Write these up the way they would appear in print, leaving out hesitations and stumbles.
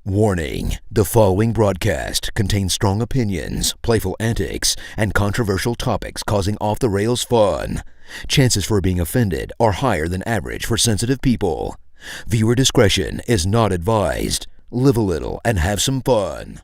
Warning, the following broadcast contains strong opinions, playful antics, and controversial topics causing off-the-rails fun. Chances for being offended are higher than average for sensitive people. Viewer discretion is not advised. Live a little and have some fun.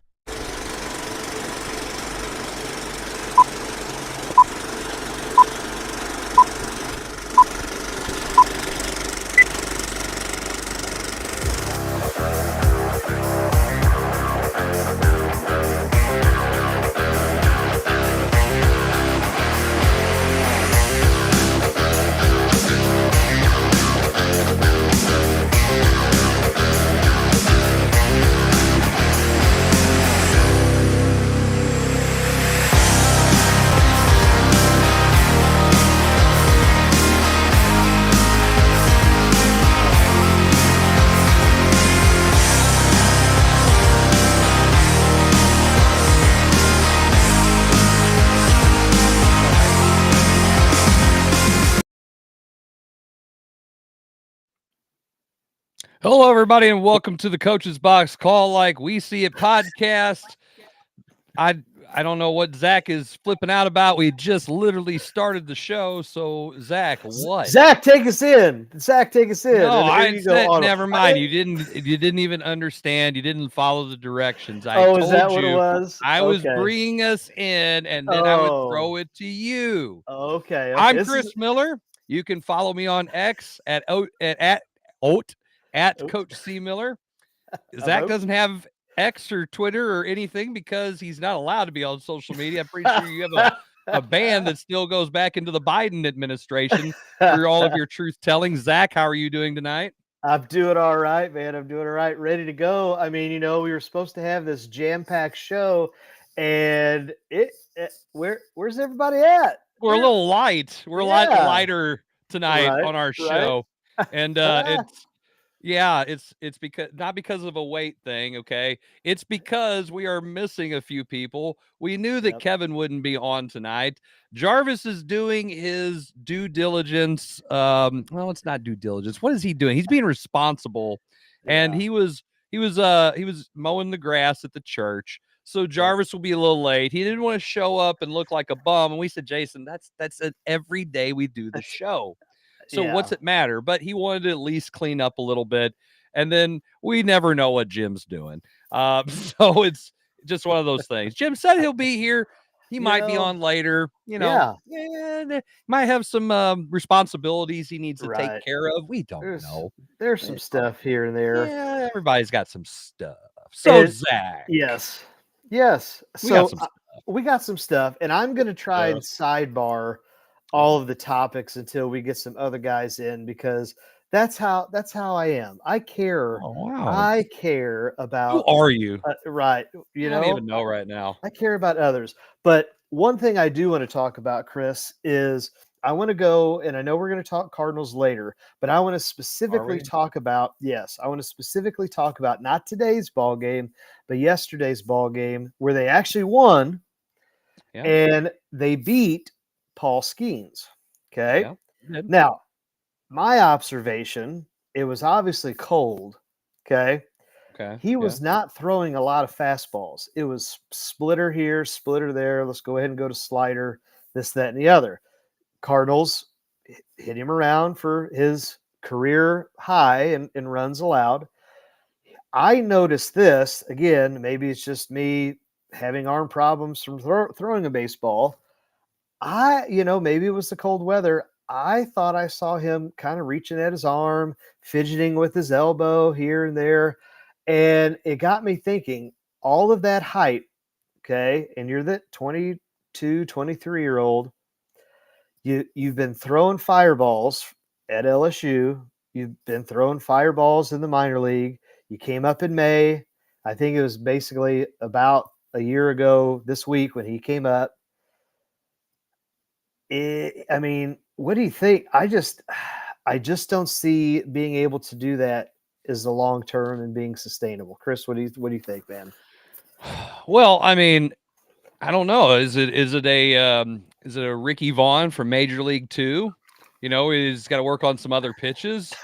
Hello, everybody, and welcome to the Coach's Box Call Like We See It podcast. I don't know what Zach is flipping out about. We just literally started the show. So, Zach, what? Zach, take us in. Zach, take us in. No, I said never mind. You didn't even understand. You didn't follow the directions. I told is that you what it was? I was bringing us in, and then I would throw it to you. Okay. I'm Chris Miller. You can follow me on X at Coach C. Miller. Zach doesn't have X or Twitter or anything because he's not allowed to be on social media. I'm pretty sure you have a band that still goes back into the Biden administration for all of your truth telling. Zach, how are you doing tonight? I'm doing all right, man. I'm doing all right. Ready to go. I mean, we were supposed to have this jam-packed show, and where's everybody at? We're a little light. We're a lot lighter tonight on our show. And it's because not because of a weight thing, okay? It's because we are missing a few people. We knew that Kevin wouldn't be on tonight. Jarvis is doing his due diligence. Well, it's not due diligence. What is he doing? He's being responsible. And he was mowing the grass at the church. So Jarvis will be a little late. He didn't want to show up and look like a bum. And we said, Jason, that's every day we do the show. So what's it matter? But he wanted to at least clean up a little bit. And then we never know what Jim's doing. So it's just one of those things. Jim said he'll be here. He might be on later. Might have some responsibilities he needs to take care of. We don't know. There's some stuff here and there. Yeah, everybody's got some stuff. So Zach. Yes. So we got some stuff. And I'm going to try and sidebar all of the topics until we get some other guys in, because that's how I am. I care. Oh, wow. I care about. Who are you? Right. I don't even know right now. I care about others. But one thing I do want to talk about, Chris, is I want to go, and I know we're going to talk Cardinals later, but I want to specifically talk about, not today's ball game, but yesterday's ball game, where they actually won and they beat Paul Skeens. Okay. Yeah. Now, my observation, it was obviously cold. Okay. He was not throwing a lot of fastballs. It was splitter here, splitter there. Let's go ahead and go to slider, this, that, and the other. Cardinals hit him around for his career high in runs allowed. I noticed this again. Maybe it's just me having arm problems from throwing a baseball. Maybe it was the cold weather. I thought I saw him kind of reaching at his arm, fidgeting with his elbow here and there. And it got me thinking, all of that height, okay, and you're that 22, 23-year-old, you've been throwing fireballs at LSU. You've been throwing fireballs in the minor league. You came up in May. I think it was basically about a year ago this week when he came up. What do you think? I just don't see being able to do that as the long term and being sustainable. Chris, what do you think, man? Well, I mean, I don't know. Is it a Ricky Vaughn from Major League 2? He's got to work on some other pitches.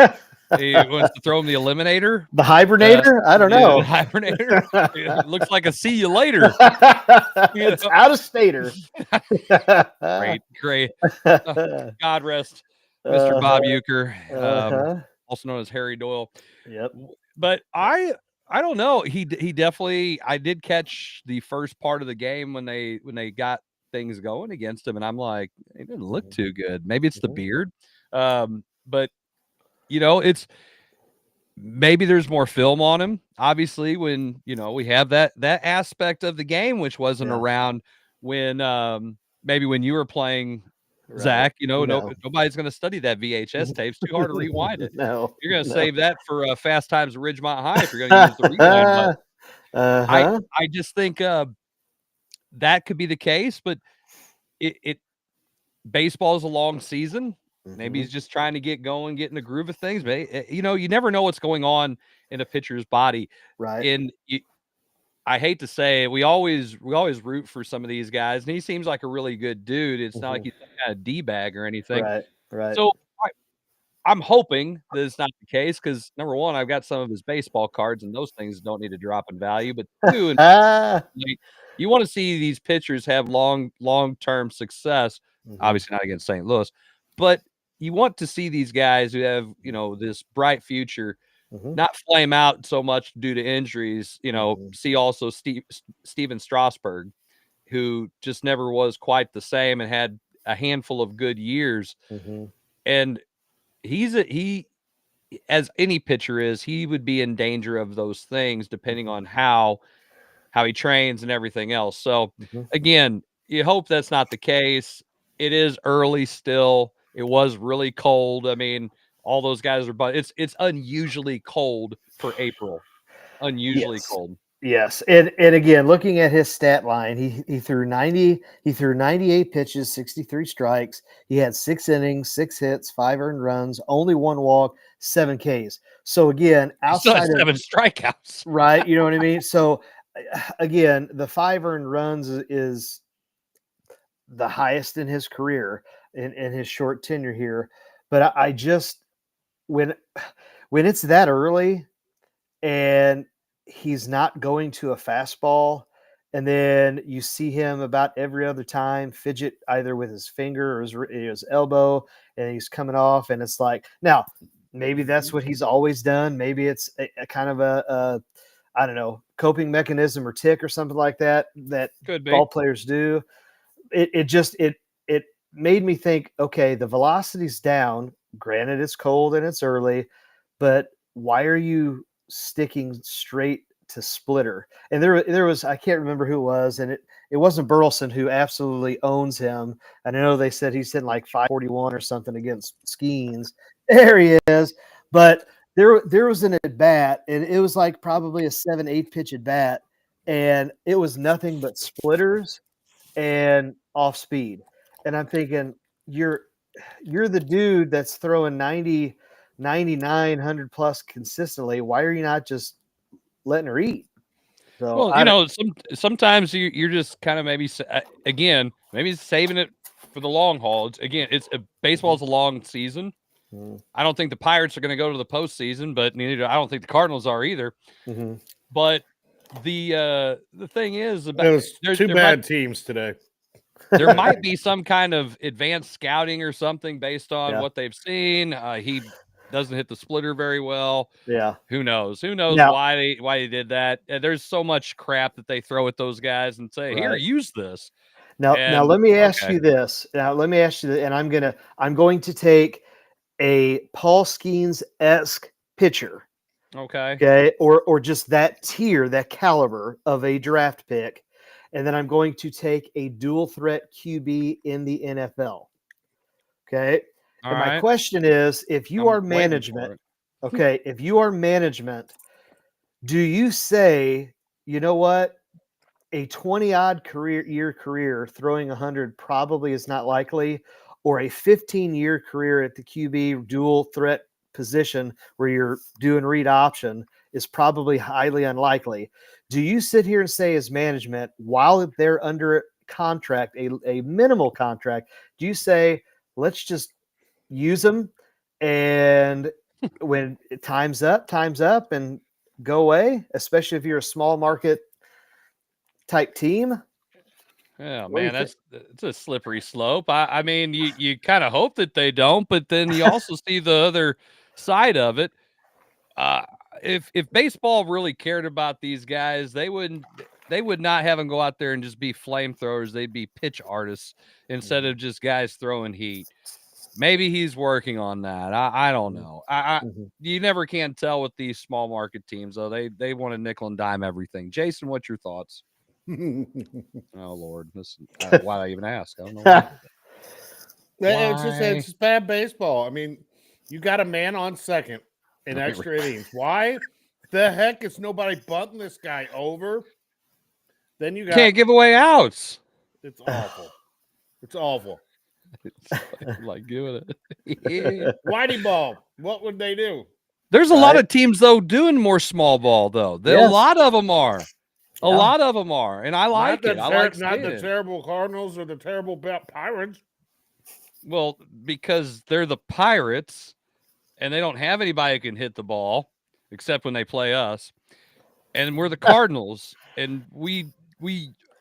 He wants to throw him the eliminator. The hibernator? I don't know. The hibernator. It looks like a see you later. It's out of stater. Great. God rest Mr. Bob Uecker, also known as Harry Doyle. Yep. But I don't know. He definitely. I did catch the first part of the game when they got things going against him, and I'm like, he didn't look too good. Maybe it's the beard, but it's maybe there's more film on him. Obviously, when we have that aspect of the game which wasn't around when maybe when you were playing. Right. Zach, nobody's going to study that VHS tape. It's too hard to rewind it. No, you're going to save that for Fast Times at Ridgemont High if you're going to use the rewind button. I just think that could be the case, but baseball is a long season. Maybe he's just trying to get going, get in the groove of things. But you never know what's going on in a pitcher's body, right? And I hate to say it, we always root for some of these guys, and he seems like a really good dude. It's not like he's some kind of D-bag or anything. Right. So I'm hoping that it's not the case because, number one, I've got some of his baseball cards, and those things don't need to drop in value. But two, you want to see these pitchers have long-term success. Obviously not against St. Louis, but you want to see these guys who have this bright future not flame out so much due to injuries. See also Steven Strasburg, who just never was quite the same and had a handful of good years. And he, as any pitcher is, he would be in danger of those things depending on how he trains and everything else. So again, you hope that's not the case. It is early still. It was really cold. I mean, all those guys are, but it's unusually cold for April. Unusually cold. Yes. And again, looking at his stat line, he threw 98 pitches, 63 strikes. He had 6 innings, 6 hits, 5 earned runs, only 1 walk, 7 Ks. So again, outside of 7 strikeouts. Right. You know what I mean? So again, the 5 earned runs is the highest in his career in his short tenure here. But I just, when it's that early and he's not going to a fastball, and then you see him about every other time fidget either with his finger or his elbow, and he's coming off, and it's like, now maybe that's what he's always done. Maybe it's a kind of a I don't know, coping mechanism or tick or something like that could be. Ball players do. It made me think, okay, the velocity's down. Granted, it's cold and it's early, but why are you sticking straight to splitter? And there was, I can't remember who it was, and it wasn't Burleson, who absolutely owns him. And I know they said he's hitting like 541 or something against Skeens. There he is. But there was an at bat, and it was like probably a 7-8 pitch at bat, and it was nothing but splitters and off speed. And I'm thinking, you're the dude that's throwing 90, 99, 100 plus consistently. Why are you not just letting her eat? So, well, sometimes you're just kind of maybe saving it for the long haul. Baseball's a long season. I don't think the Pirates are going to go to the postseason, but I don't think the Cardinals are either. But the thing is, there's two bad teams today. There might be some kind of advanced scouting or something based on what they've seen. He doesn't hit the splitter very well. Yeah. Who knows? Why they did that? There's so much crap that they throw at those guys and say, "Here, use this." Now let me ask you this. And I'm going to take a Paul Skeens-esque pitcher. Okay. Or just that tier, that caliber of a draft pick. And then I'm going to take a dual threat QB in the NFL. Okay. My question is, if you are management, if you are management, do you say, you know what, a 20-odd year career throwing 100 probably is not likely, or a 15-year career at the QB dual threat position where you're doing read option is probably highly unlikely? Do you sit here and say, as management, while they're under contract, a minimal contract, do you say, let's just use them and when time's up, and go away, especially if you're a small market type team. Yeah, man, it's a slippery slope. I mean, you kind of hope that they don't, but then you also see the other side of it. If baseball really cared about these guys, they would not have them go out there and just be flamethrowers. They'd be pitch artists instead of just guys throwing heat. Maybe he's working on that. I don't know. You never can tell with these small market teams, though. They want to nickel and dime everything. Jason, what's your thoughts? Oh Lord, why did I even ask? I don't know. It's just bad baseball. I mean, you got a man on second in extra innings. Why the heck is nobody bunting this guy over? Then you can't give away outs. It's awful. It's awful. It's like giving it. Whitey ball. What would they do? There's a lot of teams though doing more small ball though. A lot of them are. A lot of them are, and I like it. I like not the terrible Cardinals or the terrible Pirates. Well, because they're the Pirates, and they don't have anybody who can hit the ball except when they play us. And we're the Cardinals, and we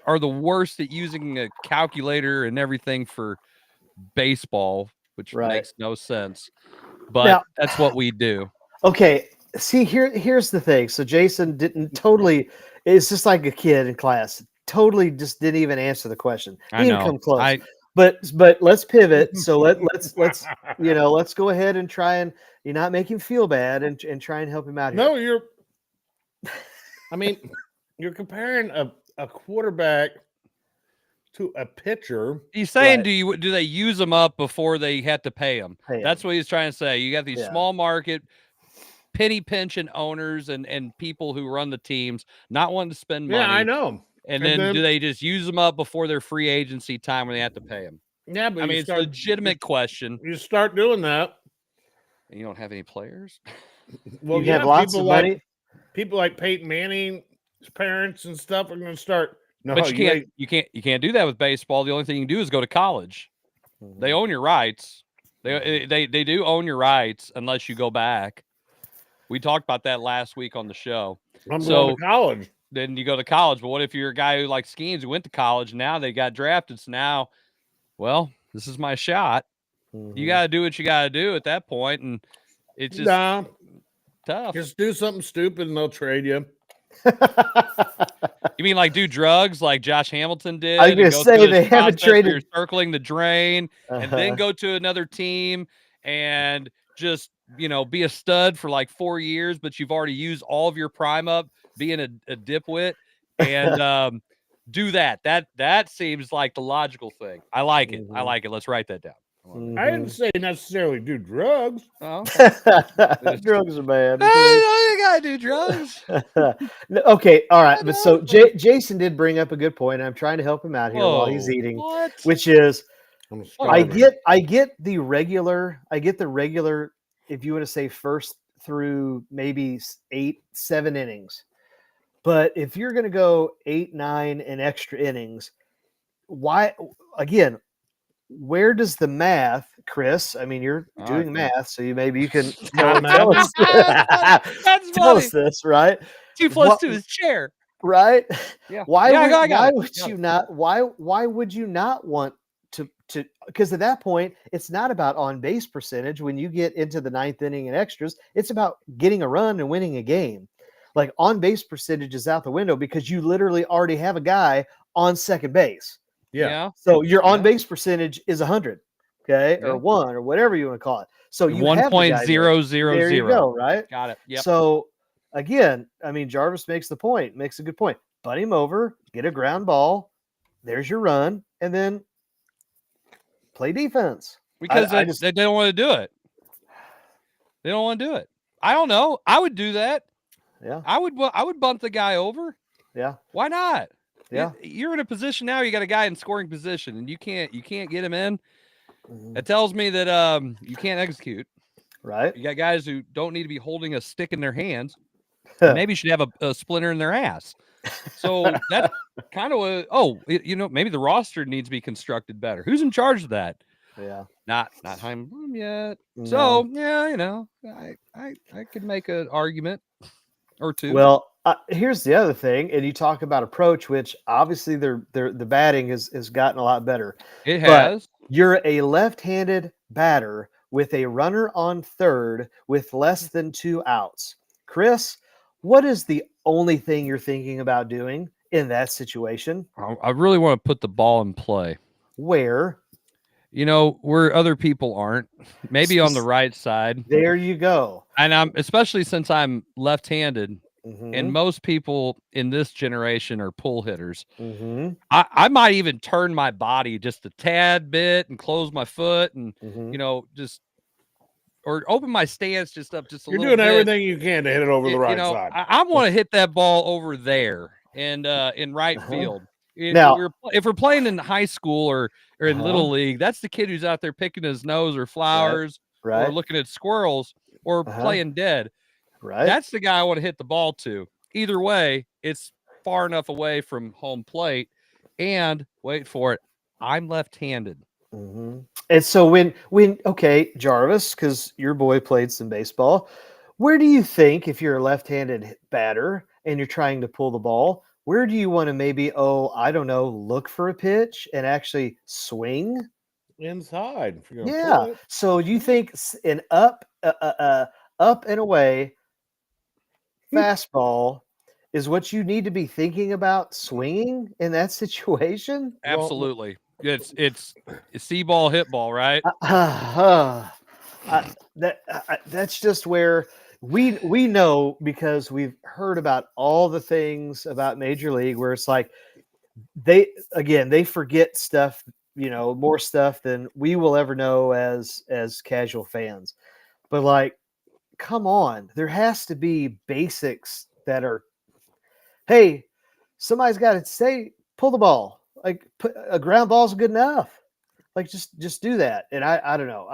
are the worst at using a calculator and everything for baseball, which makes no sense. But now, that's what we do. Okay, see here's the thing. So Jason didn't totally. It's just like a kid in class. Totally just didn't even answer the question. He didn't come close. But let's pivot. So let's let's go ahead and try and not make him feel bad and try and help him out here. No, you're comparing a quarterback to a pitcher. He's saying, do they use them up before they have to pay them? That's what he's trying to say. You got these small market penny pension owners and people who run the teams not wanting to spend money. Yeah, I know. And then do they just use them up before their free agency time when they have to pay them? Yeah, but it's a legitimate question. You start doing that. And you don't have any players? Well, you have lots of money. People like Peyton Manning's parents and stuff are going to start. No, but you can't do that with baseball. The only thing you can do is go to college. Mm-hmm. They own your rights. They do own your rights unless you go back. We talked about that last week on the show. I'm going to college. Then you go to college. But what if you're a guy who likes skiing who went to college? Now they got drafted. So now, this is my shot. Mm-hmm. You got to do what you got to do at that point. And it's just tough. Just do something stupid and they'll trade you. You mean like do drugs like Josh Hamilton did? I was going to say they haven't traded. You're circling the drain and then go to another team and just be a stud for like 4 years, but you've already used all of your prime up being a dipwit and do that. That seems like the logical thing. I like it. I like it. Let's write that down. I didn't say necessarily do drugs. Oh. Drugs are bad. You gotta do drugs. Okay, all right. But so Jason did bring up a good point. I'm trying to help him out here while he's eating, which is I get the regular. If you want to say first through maybe 8-7 innings, but if you're going to go 8-9 and extra innings, why again? Where does the math, Chris? I mean, you're doing math, so maybe you can tell us. Tell us this, right? 2 + 2 is chair, right? Yeah. Why would you not want to? Because at that point, it's not about on base percentage. When you get into the 9th inning and extras, it's about getting a run and winning a game. Like on base percentage is out the window because you literally already have a guy on second base. Yeah. So your on base percentage is 100, okay, or 1 or whatever you want to call it. So you 1.000. There you go, right? Got it. Yep. So again, I mean, Jarvis makes a good point. Butt him over, get a ground ball. There's your run, and then play defense. Because they don't want to do it. They don't want to do it. I don't know. I would do that. Yeah. I would bunt the guy over. Yeah. Why not? Yeah. You're in a position now. You got a guy in scoring position, and you can't get him in. It tells me that you can't execute. Right. You got guys who don't need to be holding a stick in their hands. Maybe should have a splinter in their ass. So that's kind of maybe the roster needs to be constructed better. Who's in charge of that? Yeah. Not Heim yet. No. So yeah, I could make an argument or two. Well, here's the other thing, and you talk about approach, which obviously the batting has gotten a lot better. It But has. you're a left-handed batter with a runner on third with less than 2 outs. Chris, what is the only thing you're thinking about doing in that situation? I really want to put the ball in play. Where? Where other people aren't. Maybe on the right side. There you go. And I'm especially since I'm left-handed, Mm-hmm. and most people in this generation are pull hitters. Mm-hmm. I might even turn my body just a tad bit and close my foot and just or open my stance just up just a little bit. You're doing everything you can to hit it over the right side. I want to hit that ball over there and in right field. Now, If we're playing in high school or in little league, that's the kid who's out there picking his nose or flowers or looking at squirrels or playing dead. Right. That's the guy I want to hit the ball to. Either way, it's far enough away from home plate. And wait for it, I'm left-handed. Mm-hmm. And so when okay, Jarvis, because your boy played some baseball, where do you think if you're a left-handed batter and you're trying to pull the ball, where do you want to maybe, I don't know, look for a pitch and actually swing? Inside. Yeah. So you think an up and away fastball is what you need to be thinking about swinging in that situation? Absolutely. It's see ball, hit ball, right? That's just where we know, because we've heard about all the things about Major League where it's like they forget stuff, more stuff than we will ever know as casual fans. But like, come on, there has to be basics that are, hey, somebody's got to say, pull the ball. Like, a ground ball's good enough. Like, just do that. And I don't know.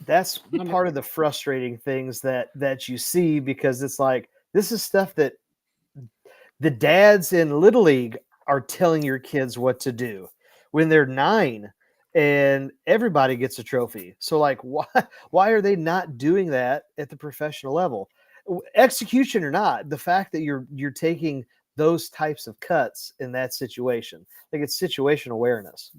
That's part of the frustrating things that you see, because it's like, this is stuff that the dads in Little League are telling your kids what to do when they're 9 and everybody gets a trophy. So like, why are they not doing that at the professional level? Execution or not, the fact that you're taking those types of cuts in that situation, like, it's situation awareness.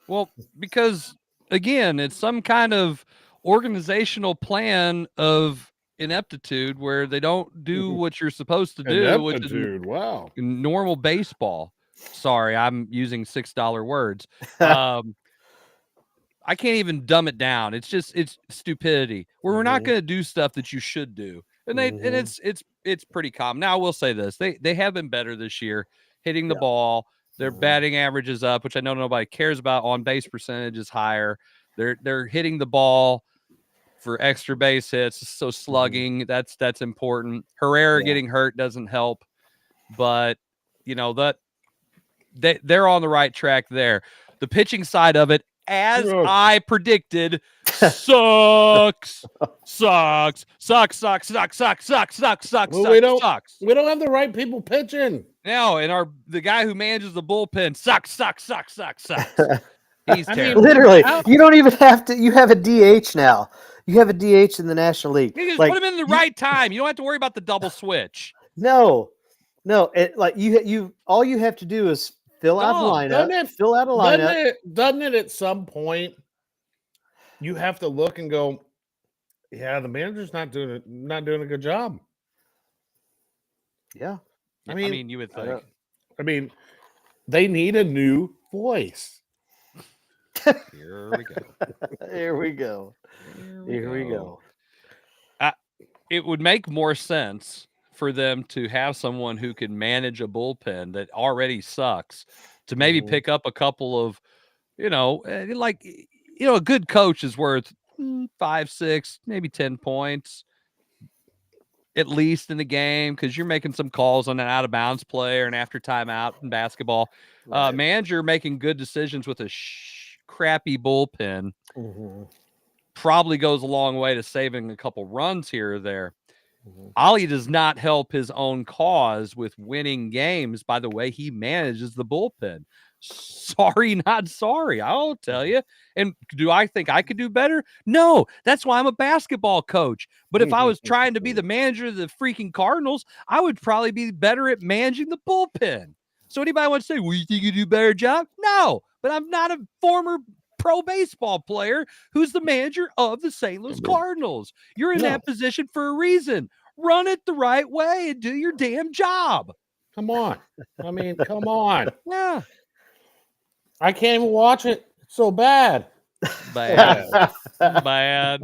Well, because again, it's some kind of organizational plan of ineptitude where they don't do what you're supposed to do, which is normal baseball. Sorry, I'm using $6 words. I can't even dumb it down. It's stupidity. We're not going to do stuff that you should do. And it's pretty common. Now I will say this. They have been better this year hitting the ball. Their batting average is up, which I know nobody cares about. On base percentage is higher. They're hitting the ball for extra base hits. So slugging, that's important. Herrera getting hurt doesn't help, but that they're on the right track there. The pitching side of it, as I predicted, sucks. Well, we don't have the right people pitching. No, and the guy who manages the bullpen sucks. He's terrible. Literally, you don't even have to. You have a DH now. You have a DH in the National League. You just put him in the right time. You don't have to worry about the double switch. No. You all you have to do is fill out the lineup. Doesn't it at some point you have to look and go, yeah, the manager's not doing a good job. Yeah. I mean, you would think. They need a new voice. Here we go. Here we go. It would make more sense for them to have someone who can manage a bullpen that already sucks, to maybe pick up a couple of, a good coach is worth 5, 6, maybe 10 points at least in the game, because you're making some calls on an out of bounds play or an after timeout in basketball. Right. Manager making good decisions with a crappy bullpen probably goes a long way to saving a couple runs here or there. Ollie does not help his own cause with winning games by the way he manages the bullpen. Sorry, not sorry. I'll tell you. And do I think I could do better? No. That's why I'm a basketball coach. But if I was trying to be the manager of the freaking Cardinals, I would probably be better at managing the bullpen. So anybody want to say, well, you think you do a better job? No. But I'm not a former pro baseball player who's the manager of the St. Louis Cardinals. You're in that position for a reason. Run it the right way and do your damn job. Come on. I mean, come on. Yeah. I can't even watch it. It's so bad. Bad. Bad.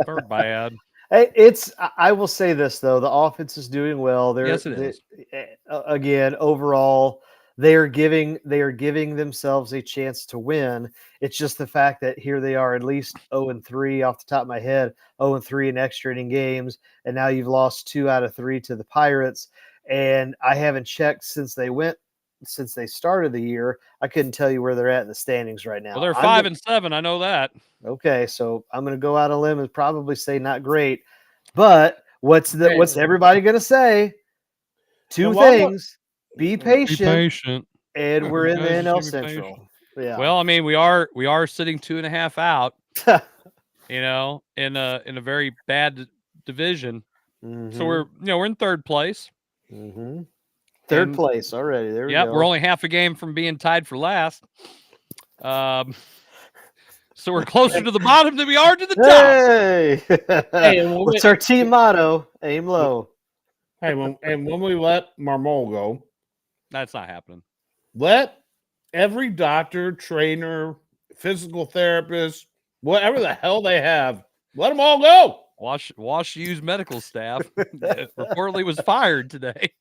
Hey, I will say this though, the offense is doing well. Yes, it is. Again, overall, they are giving themselves a chance to win. It's just the fact that here they are at least 0-3 off the top of my head, 0-3 in extra inning games, and now you've lost 2 out of 3 to the Pirates. And I haven't checked since they started the year. I couldn't tell you where they're at in the standings right now. Well, they're 5-7. I know that. Okay, so I'm going to go out on a limb and probably say not great. But what's everybody going to say? Two things. Be patient. And we're in the NL Central. Yeah. Well, I mean, we are sitting 2.5 out. In a very bad division. Mm-hmm. So we're in third place. Mm-hmm. Third place already. There we go. Yeah, we're only half a game from being tied for last. So we're closer to the bottom than we are to the top. Hey, what's our team motto? Aim low. Hey, when we let Marmol go, that's not happening. Let every doctor, trainer, physical therapist, whatever the hell they have, let them all go. Wash U's medical staff reportedly was fired today.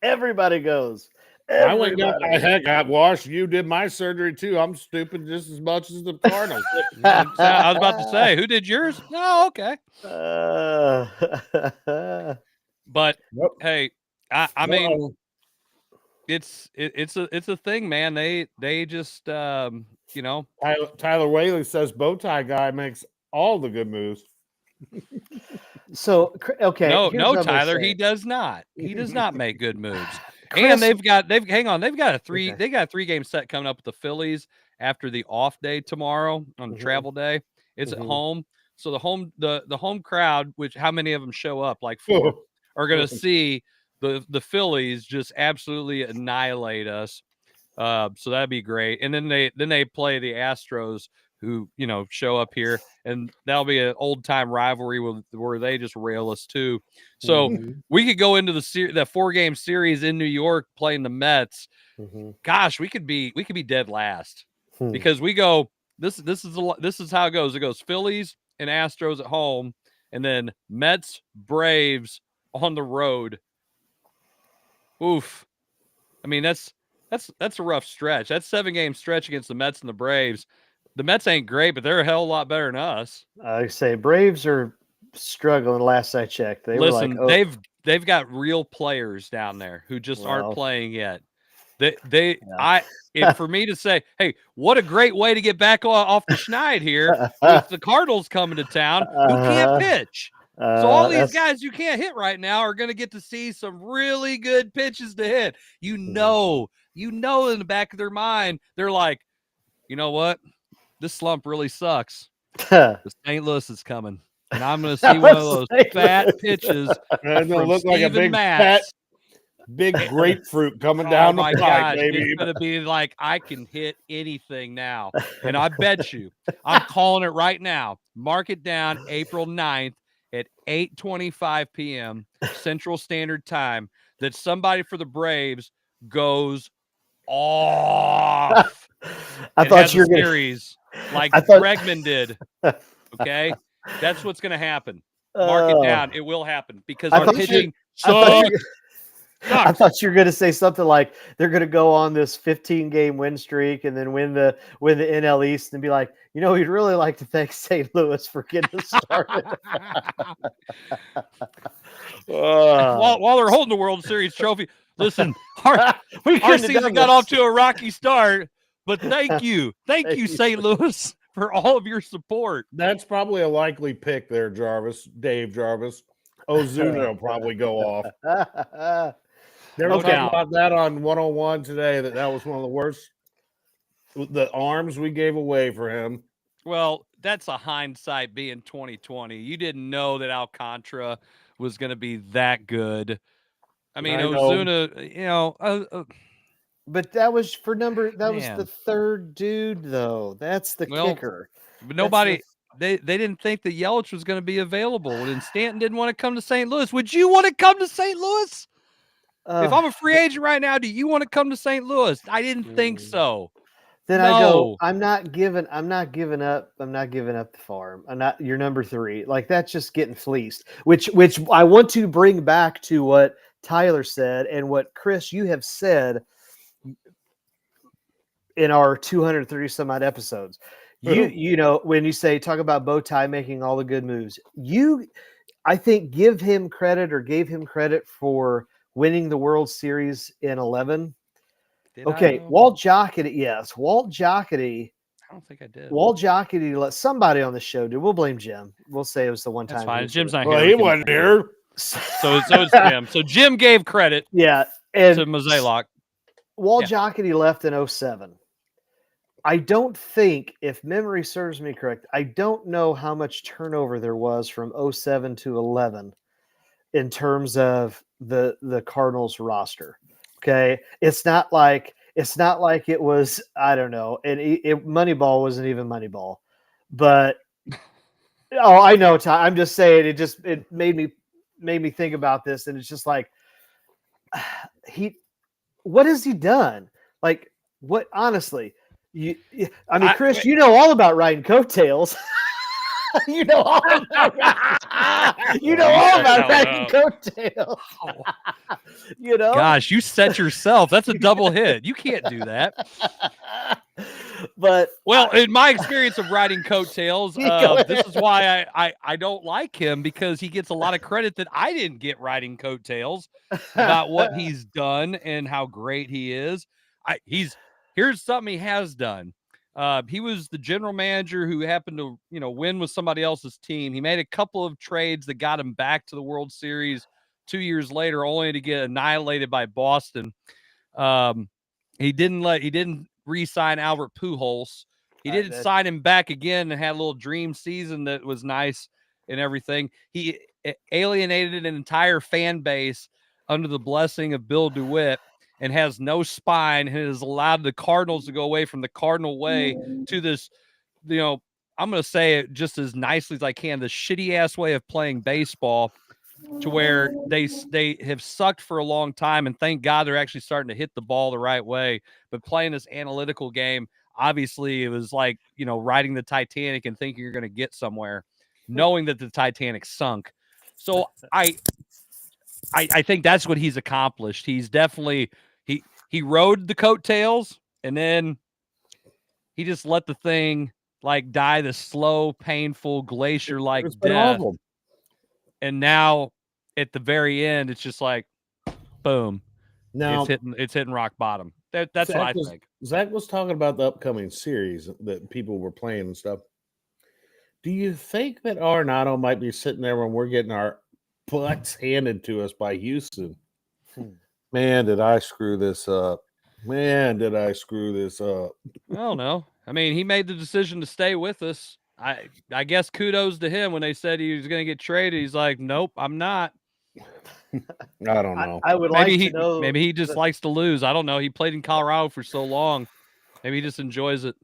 Everybody goes. I went got Wash U did my surgery too. I'm stupid just as much as the Cardinals. I was about to say, who did yours? No, okay. But hey, I mean, it's a thing, man. They just Tyler Whaley says bow tie guy makes all the good moves. So okay, no, Tyler, he does not. He does not make good moves. And they've got a 3-game set coming up with the Phillies after the off day tomorrow on travel day. It's at home, so the home crowd, which how many of them show up? Like 4, are going to see the Phillies just absolutely annihilate us. So that'd be great. And then they play the Astros, who show up here, and that'll be an old time rivalry where they just rail us too. So we could go into the 4-game series in New York playing the Mets. Gosh, we could be dead last because we go. This is how it goes. It goes Phillies and Astros at home, and then Mets, Braves on the road. Oof. I mean that's a rough stretch. That's 7-game stretch against the Mets and the Braves. The Mets ain't great, but they're a hell of a lot better than us. I say Braves are struggling. Last I checked, they've got real players down there who just aren't playing yet. For me to say, hey, what a great way to get back off the schneid here with the Cardinals coming to town who can't pitch. So all these guys you can't hit right now are going to get to see some really good pitches to hit. You know in the back of their mind, they're like, you know what? This slump really sucks. The St. Louis is coming, and I'm going to see one of those fat pitches from look like a big fat, big grapefruit coming down the pipe, baby. It's going to be like I can hit anything now, and I bet you, I'm calling it right now. Mark it down, April 9th at 8:25 p.m. Central Standard Time. That somebody for the Braves goes off. I thought you were series like Bregman did. Okay, that's what's going to happen. Mark it down. It will happen because our pitching sucks. I thought you were going to say something like they're going to go on this 15-game win streak and then win the NL East and be like, we'd really like to thank St. Louis for getting us started. While they're holding the World Series trophy, listen, our season got off to a rocky start, but thank you, St. Louis, for all of your support. That's probably a likely pick there, Dave Jarvis. Ozuna will probably go off. They were No talking doubt. about that on 101 today, that was one of the worst, the arms we gave away for him. Well, that's a hindsight being 2020. You didn't know that Alcantara was going to be that good. I mean, Ozuna, but that was for number. That was Man. the third dude, though. That's the kicker. But nobody, they didn't think that Yelich was going to be available. And Stanton didn't want to come to St. Louis. Would you want to come to St. Louis? If I'm a free agent right now, do you want to come to St. Louis? I didn't think so. Then No. I go, I'm not giving up the farm. I'm not your number 3. Like, that's just getting fleeced, which I want to bring back to what Tyler said and what Chris, you have said in our 230 some odd episodes. You know, when you say, talk about Bowtie making all the good moves, I think gave him credit for winning the World Series in 11. Okay, Walt Jocketty, yes. Walt Jocketty. I don't think I did. Walt Jocketty let somebody on the show do. We'll blame Jim. We'll say it was the one That's time. fine. Jim's not Well, here. he wasn't here. So it's Jim. So Jim gave credit Yeah. And to Mozeliak. Walt Jocketty left in 07. I don't think, if memory serves me correct, I don't know how much turnover there was from 07 to 11 in terms of the Cardinals roster. Okay, it's not like it was, I don't know, and Moneyball wasn't even Moneyball, but I know, Ty, I'm just saying, it made me think about this, and it's just like, what has he done? Like, what, honestly, Chris, you know all about riding coattails. You know all about riding coattails. You know, gosh, you set yourself. That's a double hit. You can't do that. But in my experience of riding coattails, this is why I don't like him, because he gets a lot of credit that I didn't get riding coattails about what he's done and how great he is. Here's something he has done. He was the general manager who happened to, win with somebody else's team. He made a couple of trades that got him back to the World Series 2 years later, only to get annihilated by Boston. He didn't re-sign Albert Pujols. He didn't sign him back again and had a little dream season that was nice and everything. He alienated an entire fan base under the blessing of Bill DeWitt, and has no spine, and has allowed the Cardinals to go away from the Cardinal way to this, I'm going to say it just as nicely as I can, the shitty ass way of playing baseball, to where they have sucked for a long time. And thank God they're actually starting to hit the ball the right way. But playing this analytical game, obviously it was like, riding the Titanic and thinking you're going to get somewhere, knowing that the Titanic sunk. So I think that's what he's accomplished. He's definitely, he rode the coattails, and then he just let the thing like die the slow, painful, glacier-like death. Awful. And now at the very end, it's just like, boom. Now it's hitting rock bottom. That's what I think. Zach was talking about the upcoming series that people were playing and stuff. Do you think that Arenado might be sitting there when we're getting our butts handed to us by Houston? Man, did I screw this up? I don't know. I mean, he made the decision to stay with us. I guess kudos to him. When they said he was going to get traded, he's like, nope, I'm not. I don't know. I would maybe like to know. Maybe he just likes to lose. I don't know. He played in Colorado for so long. Maybe he just enjoys it.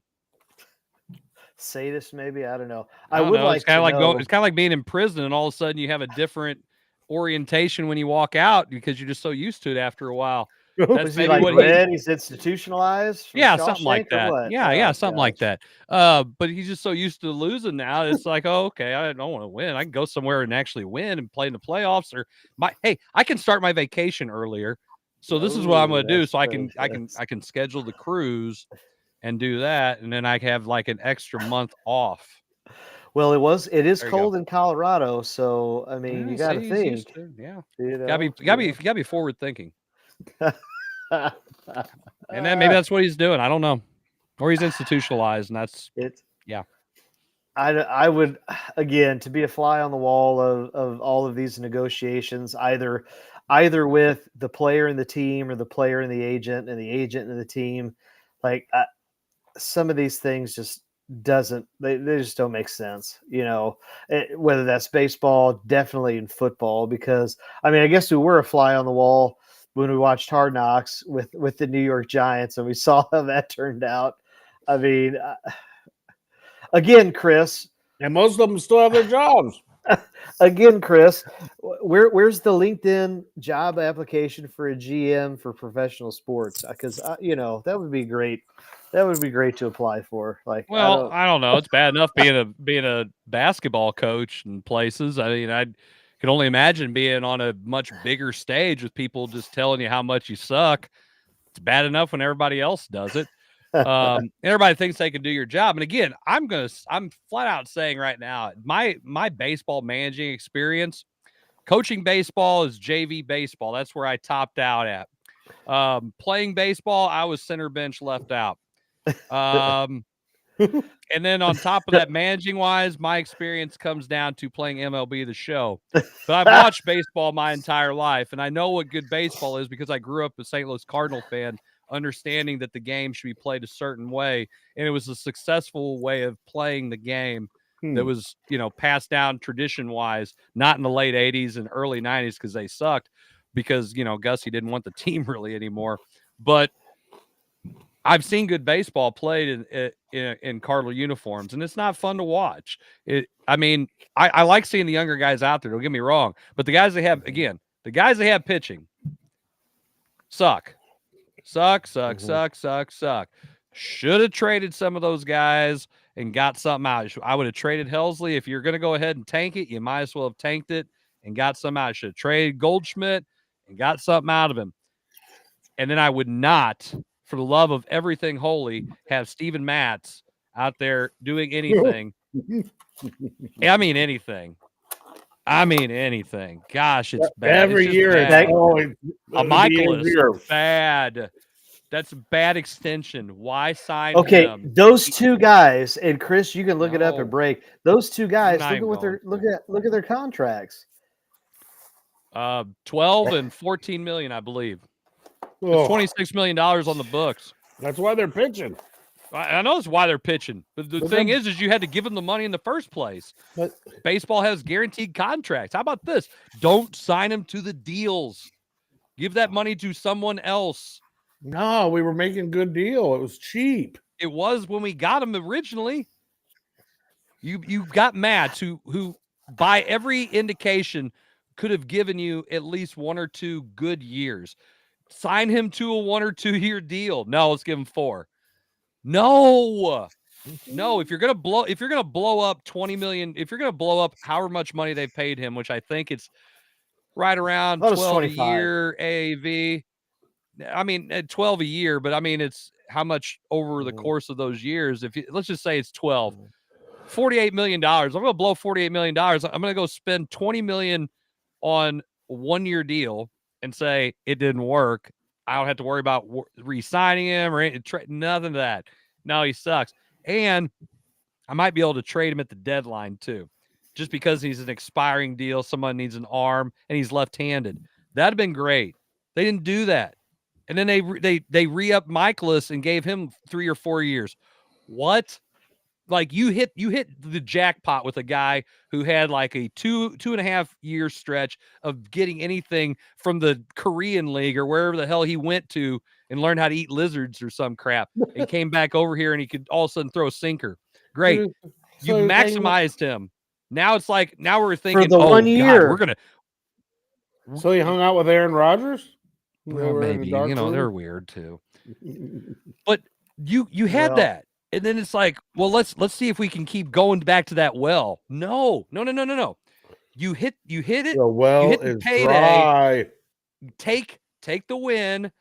Sadist, maybe, I don't know. I would like. It's kind of like being in prison, and all of a sudden you have a different orientation when you walk out, because you're just so used to it after a while. That's maybe what he's institutionalized. Yeah, something like that. Yeah, something like that. But he's just so used to losing now. It's like, oh, okay, I don't want to win. I can go somewhere and actually win and play in the playoffs. Or I can start my vacation earlier. So this is what I'm going to do. So I can schedule the cruise and do that, and then I have like an extra month off. Well, it is cold in Colorado, so I mean, you got to think. Gotta be forward thinking. And then maybe that's what he's doing. I don't know, or he's institutionalized, and that's it. Yeah, I would, again, to be a fly on the wall of all of these negotiations. Either either with the player and the team or the player and the agent and the team. Like some of these things just they just don't make sense, whether that's baseball, definitely in football, because I mean, I guess we were a fly on the wall when we watched Hard Knocks with the New York Giants and we saw how that turned out. I mean, again, Chris, and most of them still have their jobs. Again, Chris, where's the LinkedIn job application for a GM for professional sports? Because that would be great. That would be great to apply for. Like, well, I don't know. It's bad enough being a basketball coach in places. I mean, I can only imagine being on a much bigger stage with people just telling you how much you suck. It's bad enough when everybody else does it. Everybody thinks they can do your job. And again, I'm flat out saying right now, my baseball managing experience, coaching baseball is JV baseball. That's where I topped out at. Playing baseball, I was center bench left out. And then on top of that, managing wise, my experience comes down to playing MLB The Show. But I've watched baseball my entire life, and I know what good baseball is because I grew up a St. Louis Cardinal fan, understanding that the game should be played a certain way. And it was a successful way of playing the game that was, passed down tradition wise, not in the late 80s and early 90s because they sucked because, Gussie didn't want the team really anymore. But I've seen good baseball played in Cardinal uniforms, and it's not fun to watch. I like seeing the younger guys out there. Don't get me wrong, but the guys they have pitching suck. Suck. Should have traded some of those guys and got something out. I would have traded Helsley. If you're going to go ahead and tank it, you might as well have tanked it and got some out. Should have traded Goldschmidt and got something out of him. And then I would not, for the love of everything holy, have Steven Matz out there doing anything. I mean anything. Gosh, it's bad. Every year, a Michaelis, bad. That's a bad extension. Why sign him? Those two guys, and Chris, you can look it up and break. Those two guys, look at their contracts. 12 and 14 million, I believe. It's $26 million on the books. That's why they're pitching. I know that's why they're pitching. But the thing is you had to give them the money in the first place. But baseball has guaranteed contracts. How about this? Don't sign them to the deals. Give that money to someone else. No, we were making a good deal. It was cheap. It was when we got him originally. You got Matz, who by every indication could have given you at least 1 or 2 good years. Sign him to a 1 or 2 year deal. No, let's give him 4. No. If you're gonna blow up 20 million, if you're gonna blow up however much money they paid him, which I think it's right around 12 a year AAV. I mean, 12 a year, but I mean, it's how much over the course of those years. Let's just say it's 12, $48 million. I'm going to blow $48 million. I'm going to go spend 20 million on a 1 year deal and say it didn't work. I don't have to worry about re-signing him or nothing of that. No, he sucks. And I might be able to trade him at the deadline too, just because he's an expiring deal. Someone needs an arm and he's left-handed. That'd have been great. They didn't do that. And then they re-upped Michaelis and gave him 3 or 4 years. What? Like you hit the jackpot with a guy who had like a 2.5 year stretch of getting anything from the Korean League or wherever the hell he went to and learned how to eat lizards or some crap and came back over here and he could all of a sudden throw a sinker. Great. You maximized him. Now it's like, now we're thinking, for the 1 year. God, we're going to. So he hung out with Aaron Rodgers? Well, maybe, they're weird too. But you had that. And then it's like, well, let's see if we can keep going back to that well. No. You hit it. The well you hit the is payday. dry. Take the win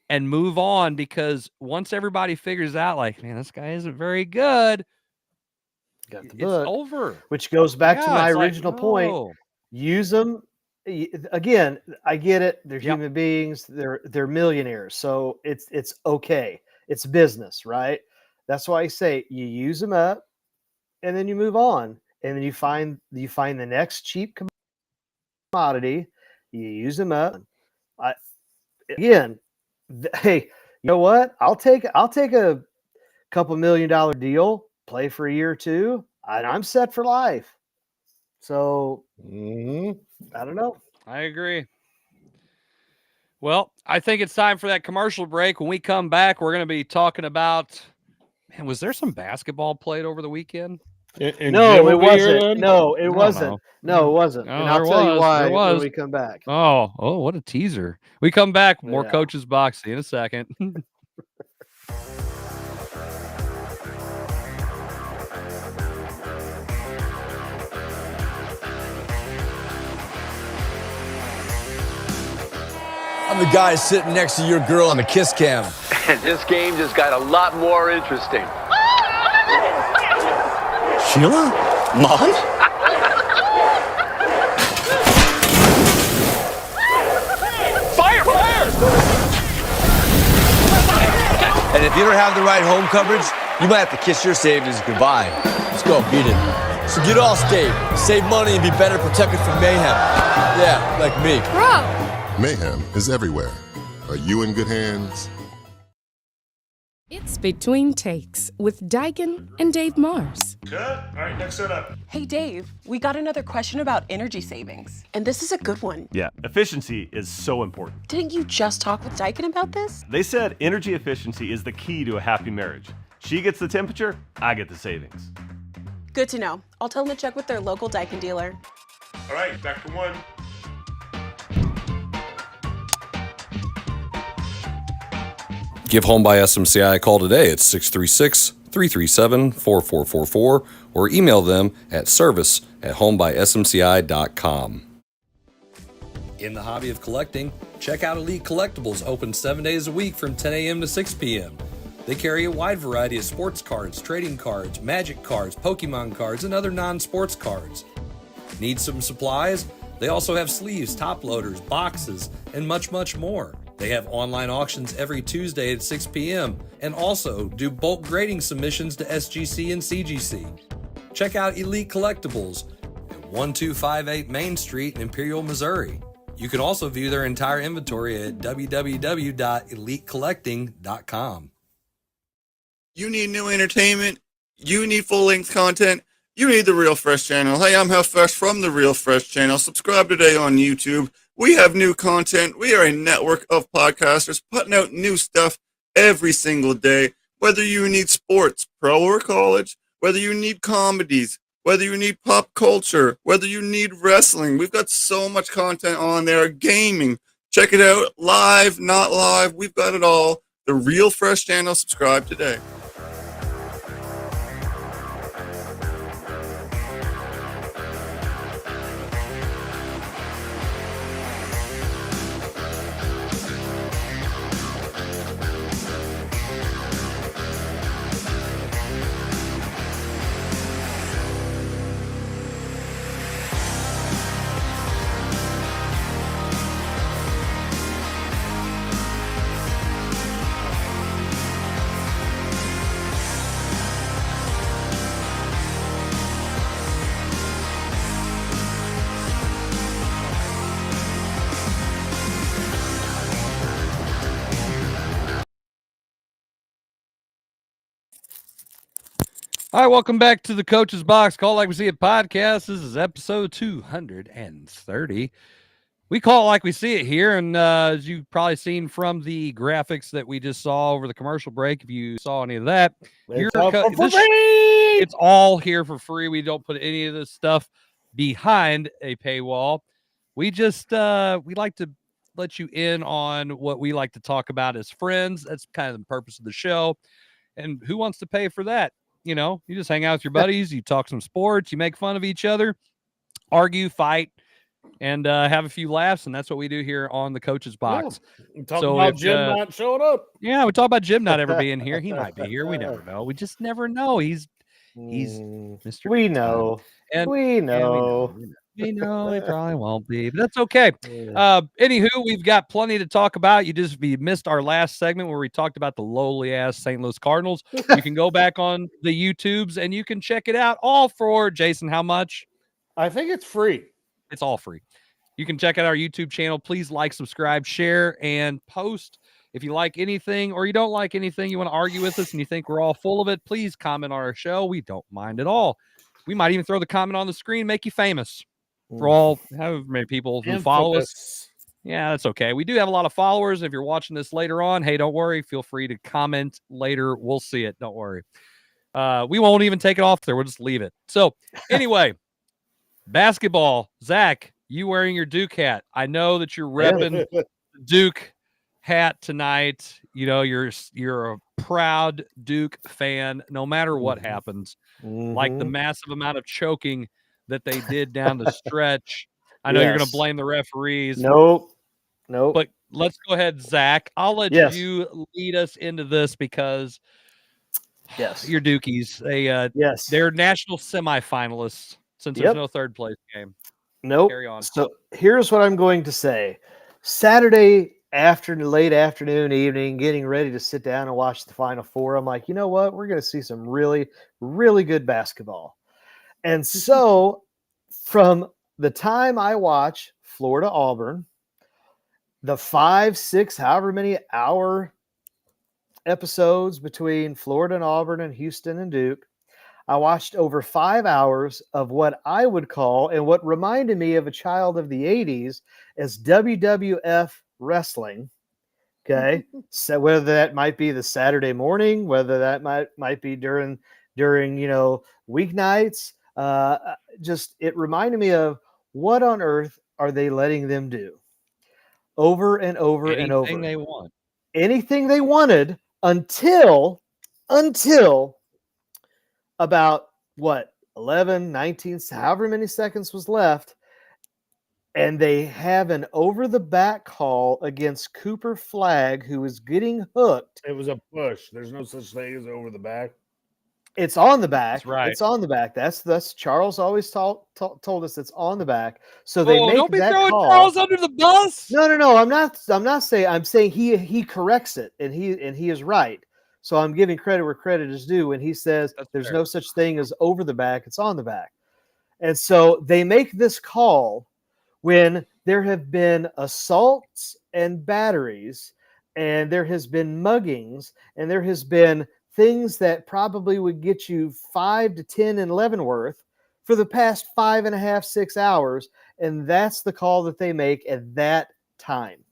and move on, because once everybody figures out, like, man, this guy isn't very good, got the it's book. Over. Which goes back to my original point. Use them. Again, I get it. They're human beings. They're millionaires. So it's okay. It's business, right? That's why I say you use them up and then you move on. And then you find the next cheap commodity. You use them up Hey, you know what? I'll take a couple $1 million deal, play for a year or two, and I'm set for life. So I don't know. I agree. Well, I think it's time for that commercial break. When we come back, we're going to be talking about, man, was there some basketball played over the weekend? No, it wasn't. No, it wasn't. No, it wasn't. Oh, and I'll tell you why when we come back. Oh, what a teaser. We come back, more Coach's Box in a second. I'm the guy sitting next to your girl on the kiss cam. And this game just got a lot more interesting. Sheila? Mom? Fire! And if you don't have the right home coverage, you might have to kiss your savings goodbye. Let's go, beat it. So get Allstate, save money, and be better protected from mayhem. Yeah, like me. Bro! Mayhem is everywhere. Are you in good hands? It's Between Takes with Daikin and Dave Mars. Cut. All right, next setup. Hey, Dave, we got another question about energy savings. And this is a good one. Yeah, efficiency is so important. Didn't you just talk with Daikin about this? They said energy efficiency is the key to a happy marriage. She gets the temperature, I get the savings. Good to know. I'll tell them to check with their local Daikin dealer. All right, back to one. Give Home by SMCI a call today at 636-337-4444 or email them at service@homebysmci.com. In the hobby of collecting, check out Elite Collectibles, open 7 days a week from 10 a.m. to 6 p.m. They carry a wide variety of sports cards, trading cards, magic cards, Pokemon cards, and other non-sports cards. Need some supplies? They also have sleeves, top loaders, boxes, and much, much more. They have online auctions every Tuesday at 6 p.m. and also do bulk grading submissions to SGC and CGC. Check out Elite Collectibles at 1258 Main Street in Imperial, Missouri. You can also view their entire inventory at www.elitecollecting.com. You need new entertainment. You need full-length content. You need the Real Fresh channel. Hey, I'm Health Fresh from the Real Fresh channel. Subscribe today on YouTube. We have new content. We are a network of podcasters putting out new stuff every single day. Whether you need sports, pro or college, whether you need comedies, whether you need pop culture, whether you need wrestling, we've got so much content on there. Gaming, check it out. Live, not live, we've got it all. The Real Fresh channel. Subscribe today. All right, welcome back to the Coach's Box Call Like We See It podcast. This is episode 230. We call it like we see it here, and as you've probably seen from the graphics that we just saw over the commercial break, if you saw any of that, it's all here for free. We don't put any of this stuff behind a paywall. We just we like to let you in on what we like to talk about as friends. That's kind of the purpose of the show. And who wants to pay for that? You know, you just hang out with your buddies, you talk some sports, you make fun of each other, argue, fight, and have a few laughs. And that's what we do here on the Coach's Box. Yeah. Talk about Jim not showing up. Yeah, we talk about Jim not ever being here. He might be here. We never know. We just never know. He's Mr. We know. And we know. We know he probably won't be, but that's okay. Anywho, we've got plenty to talk about. You missed our last segment where we talked about the lowly ass St. Louis Cardinals. You can go back on the YouTubes and you can check it out all for, Jason, how much? I think it's free. It's all free. You can check out our YouTube channel. Please like, subscribe, share, and post. If you like anything or you don't like anything, you want to argue with us and you think we're all full of it, please comment on our show. We don't mind at all. We might even throw the comment on the screen, make you famous for all however many people who follow us. Yeah, that's okay. We do have a lot of followers. If you're watching this later on, hey, don't worry. Feel free to comment later. We'll see it. Don't worry. We won't even take it off there. We'll just leave it. So anyway, basketball. Zach, you wearing your Duke hat. I know that you're repping Duke hat tonight. You know, you're a proud Duke fan, no matter what happens. Like the massive amount of choking that they did down the stretch. I know you're going to blame the referees. Nope. But let's go ahead, Zach. I'll let you lead us into this because you're Dukies. They're national semifinalists since there's no third place game. Nope. Carry on. So here's what I'm going to say. Saturday late afternoon, evening, getting ready to sit down and watch the Final Four. I'm like, you know what? We're going to see some really, really good basketball. And so from the time I watch Florida Auburn, the 5, 6, however many hour episodes between Florida and Auburn and Houston and Duke, I watched over 5 hours of what I would call, and what reminded me of a child of the 80s, as WWF wrestling. Okay. So whether that might be the Saturday morning, whether that might be during weeknights, just it reminded me of what on earth are they letting them do over and over and over. Anything they want. Anything they wanted until about 11, 19, however many seconds was left. And they have an over-the-back call against Cooper Flagg, who is getting hooked. It was a push. There's no such thing as over the back. It's on the back. That's right. It's on the back. That's Charles always told us it's on the back. So they make don't be that throwing call. Charles under the bus. No. I'm not saying. I'm saying he corrects it, and he is right. So I'm giving credit where credit is due when he says there's no such thing as over the back. It's on the back. And so they make this call when there have been assaults and batteries, and there has been muggings, and there has been things that probably would get you 5 to 10 in Leavenworth for the past 5.5, 6 hours. And that's the call that they make at that time.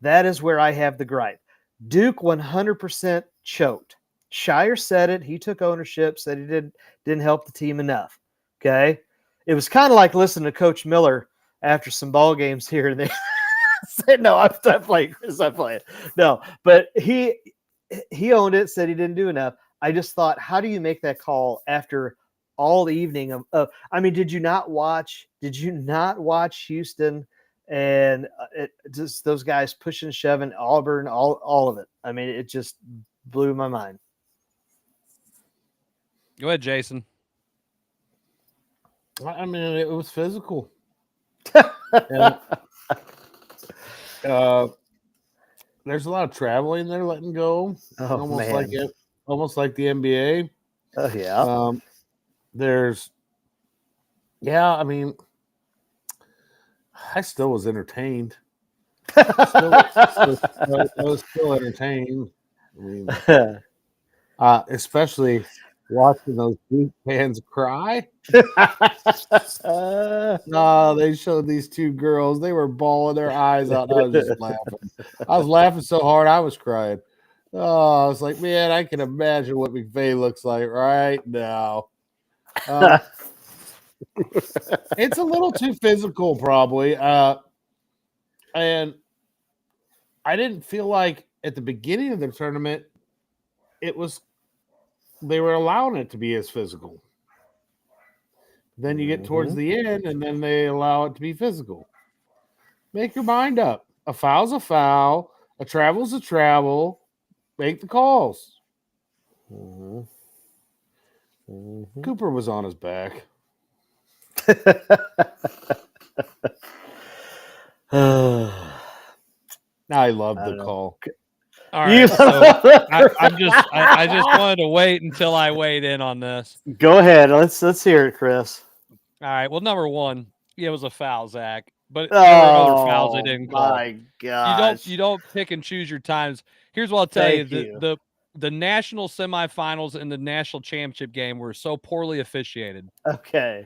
That is where I have the gripe. Duke 100% choked. Shire said it. He took ownership, said he didn't help the team enough. Okay. It was kind of like listening to Coach Miller after some ball games here and there. Said, no, I'm playing. Chris, I'm playing. No, but he owned it, said he didn't do enough. I just thought, how do you make that call after all the evening of I mean, did you not watch Houston and just those guys pushing, shoving, Auburn, all of it? I mean, it just blew my mind. Go ahead, Jason. I mean, it was physical. There's a lot of traveling they're letting go. Almost like the NBA. Oh yeah. I mean, I still was entertained. I was still entertained. I mean, especially watching those Duke fans cry. They showed these two girls. They were bawling their eyes out. I was just laughing. I was laughing so hard I was crying. Oh, I was like, man, I can imagine what McVay looks like right now. It's a little too physical, probably. And I didn't feel like at the beginning of the tournament they were allowing it to be as physical. Then you get towards the end, and then they allow it to be physical. Make your mind up. A foul's a foul. A travel's a travel. Make the calls. Cooper was on his back. I love the call. All right, so I just wanted to wait until I weighed in on this. Go ahead. Let's hear it, Chris. All right. Well, number one, it was a foul, Zach. but there were other fouls they Oh didn't call. my gosh. You don't pick and choose your times. Here's what I'll tell Thank you. The national semifinals and the national championship game were so poorly officiated. Okay.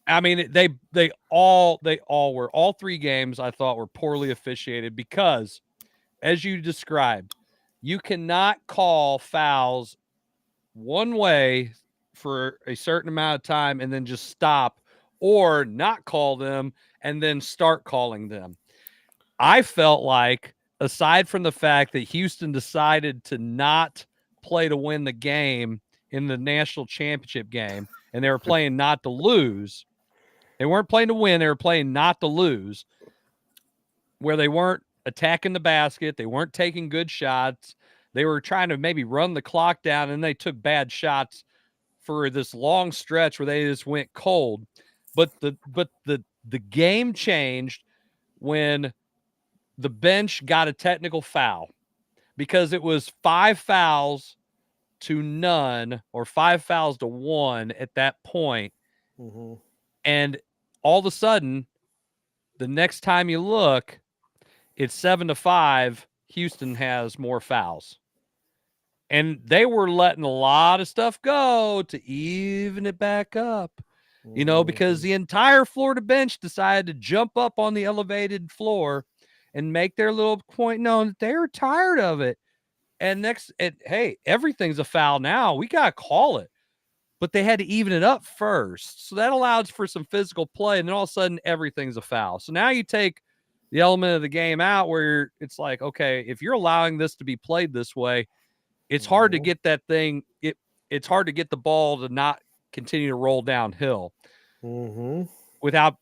I mean, they all were. All three games I thought were poorly officiated because, as you described, you cannot call fouls one way for a certain amount of time and then just stop, or not call them and then start calling them. I felt like, aside from the fact that Houston decided to not play to win the game in the national championship game, and they were playing not to lose, they weren't playing to win, they were playing not to lose, where they weren't attacking the basket, they weren't taking good shots, they were trying to maybe run the clock down, and they took bad shots for this long stretch where they just went cold. But the game changed when the bench got a technical foul, because it was 5 fouls to none or 5 fouls to 1 at that point. Mm-hmm. And all of a sudden, the next time you look, it's 7-5. Houston has more fouls. And they were letting a lot of stuff go to even it back up, you know, because the entire Florida bench decided to jump up on the elevated floor and make their little point known that they were tired of it. And hey, everything's a foul now. We got to call it. But they had to even it up first. So that allows for some physical play. And then all of a sudden, everything's a foul. So now you take the element of the game out where it's like, okay, if you're allowing this to be played this way, it's hard to get that thing. It's hard to get the ball to not continue to roll downhill without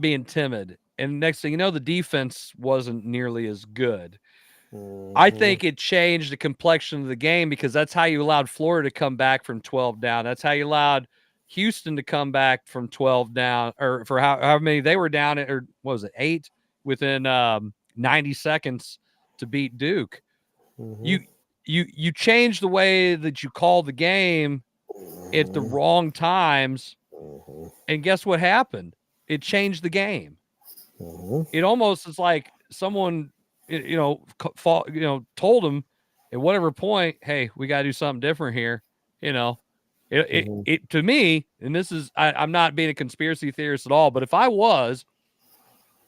being timid. And next thing you know, the defense wasn't nearly as good. I think it changed the complexion of the game, because that's how you allowed Florida to come back from 12 down. That's how you allowed Houston to come back from 12 down, or for how many they were down, or what was it, 8 within 90 seconds to beat Duke. You change the way that you call the game at the wrong times, and guess what happened? It changed the game. It almost is like someone, told them at whatever point, hey, we got to do something different here. It to me, and this is, I'm not being a conspiracy theorist at all, but if I was,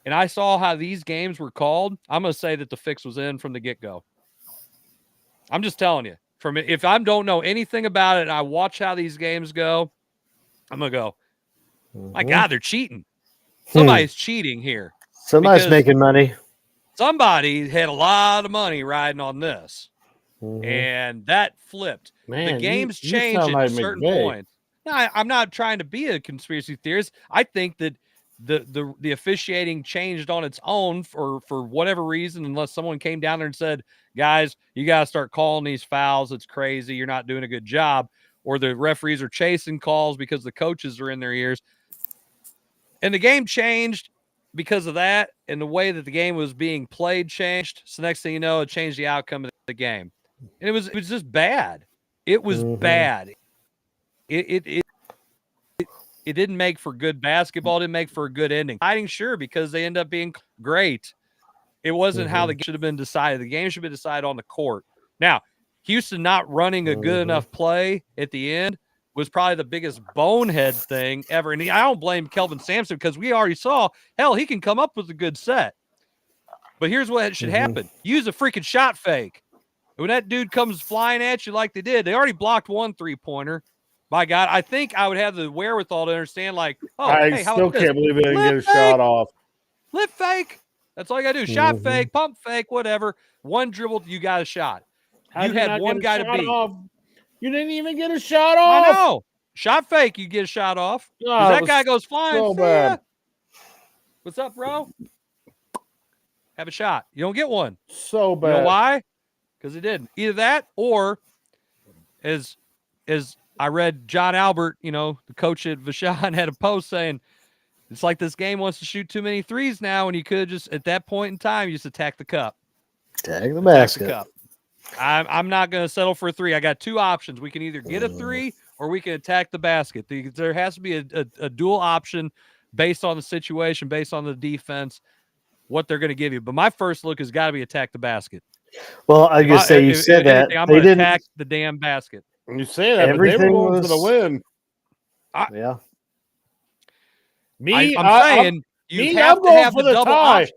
and I saw how these games were called, I'm going to say that the fix was in from the get-go. I'm just telling you, if I don't know anything about it and I watch how these games go, I'm going to go, my God, they're cheating. Somebody's cheating here. Somebody's making money. Somebody had a lot of money riding on this. And that flipped. Man, the games you change sound at like certain McVay. points. No, I'm not trying to be a conspiracy theorist. I think that the officiating changed on its own for whatever reason, unless someone came down there and said, guys, you got to start calling these fouls. It's crazy. You're not doing a good job. Or the referees are chasing calls because the coaches are in their ears. And the game changed because of that, and the way that the game was being played changed. So next thing you know, it changed the outcome of the game. And it was just bad. It was bad. It didn't make for good basketball. It didn't make for a good ending. Fighting, sure, because they end up being great. It wasn't how the game should have been decided. The game should have been decided on the court. Now, Houston not running a good enough play at the end was probably the biggest bonehead thing ever. And I don't blame Kelvin Sampson, because we already saw, hell, he can come up with a good set. But here's what should happen. Use a freaking shot fake. When that dude comes flying at you like they did, they already blocked one 3-pointer. By God, I think I would have the wherewithal to understand, like, I still can't believe they didn't get a shot off. Lip fake. That's all you got to do. Shot fake, pump fake, whatever. One dribble, you got a shot. You had one guy to beat. You didn't even get a shot off. I know. Shot fake, you get a shot off. That guy goes flying. So bad. What's up, bro? Have a shot. You don't get one. So bad. You know why? Because it didn't. Either that, or as I read John Albert, the coach at Vashon, had a post saying, it's like this game wants to shoot too many threes now, and you could just, at that point in time, you just attack the cup. Tag the basket. Cup. I'm not going to settle for a 3. I got 2 options. We can either get a 3 or we can attack the basket. There has to be a dual option based on the situation, based on the defense. what they're going to give you. But my first look has got to be attack the basket. Well, I was going to say, you said that. I'm going to attack the damn basket. You say that, but they were going for the win. Yeah. I'm saying you have to have the double option.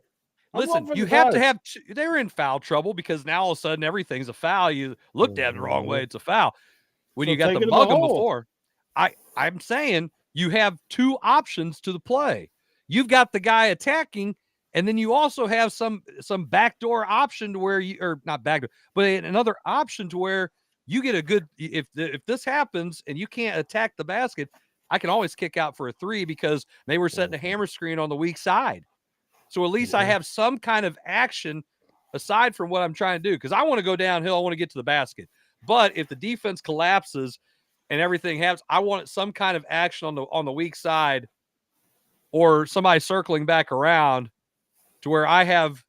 Listen, you have to have – they were in foul trouble because now all of a sudden everything's a foul. You looked at it the wrong way. It's a foul. When you got the bug them before, I'm saying you have two options to the play. You've got the guy attacking, and then you also have some backdoor option to where you – or not backdoor, but another option to where you get a good – if this happens and you can't attack the basket, I can always kick out for a three because they were setting a hammer screen on the weak side. So at least I have some kind of action aside from what I'm trying to do because I want to go downhill. I want to get to the basket. But if the defense collapses and everything happens, I want some kind of action on the weak side or somebody circling back around to where I have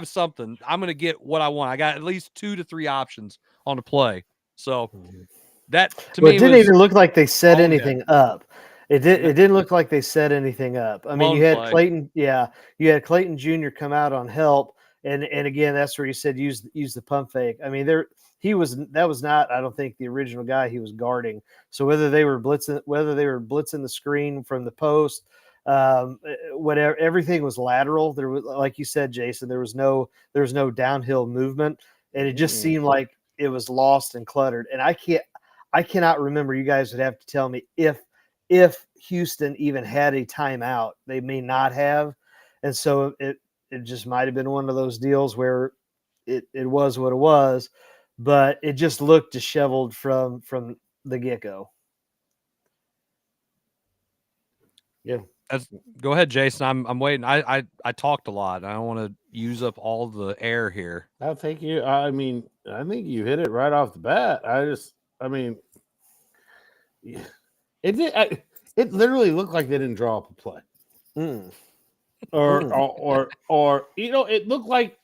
something. I'm going to get what I want. I got at least 2 to 3 options on the play. So that to me, it didn't even look like they set anything up. It didn't look like they set anything up. I mean, you had Clayton. Yeah, you had Clayton Jr. come out on help, and again, that's where you said use the pump fake. I mean, that was not. I don't think the original guy he was guarding. So whether they were blitzing the screen from the post, whatever, everything was lateral. There was, like you said, Jason, there was no downhill movement, and it just seemed like it was lost and cluttered. And I cannot remember. You guys would have to tell me if Houston even had a timeout. They may not have. And so it just might have been one of those deals where it was what it was, but it just looked disheveled from the get-go. Yeah. Go ahead, Jason. I'm waiting. I talked a lot. I don't want to use up all the air here. I think you hit it right off the bat. It literally looked like they didn't draw up a play. Or it looked like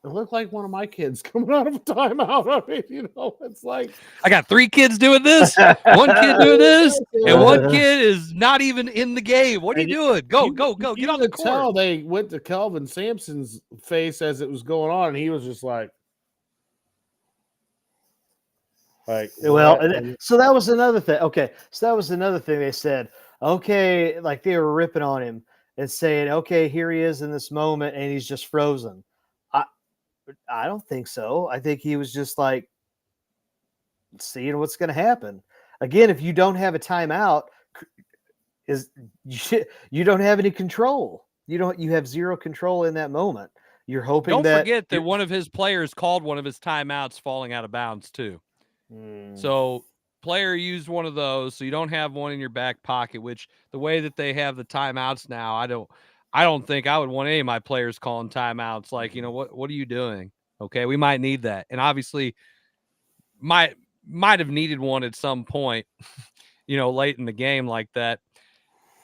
one of my kids coming out of a timeout. I mean, it's like I got 3 kids doing this, 1 kid doing this, and 1 kid is not even in the game. What are you doing? Go, get on the court. Tell they went to Kelvin Sampson's face as it was going on, and he was just like well, so that was another thing. Okay, so that was another thing they said. Okay, like they were ripping on him and saying, okay, here he is in this moment, and he's just frozen. I don't think so. I think he was just like seeing what's going to happen. Again, if you don't have a timeout, you don't have any control. You have zero control in that moment. You're hoping Don't forget that one of his players called one of his timeouts falling out of bounds too. So player used one of those, so you don't have one in your back pocket, which the way that they have the timeouts now, I don't think I would want any of my players calling timeouts. Like, what are you doing? Okay, we might need that. And obviously might have needed one at some point, late in the game like that.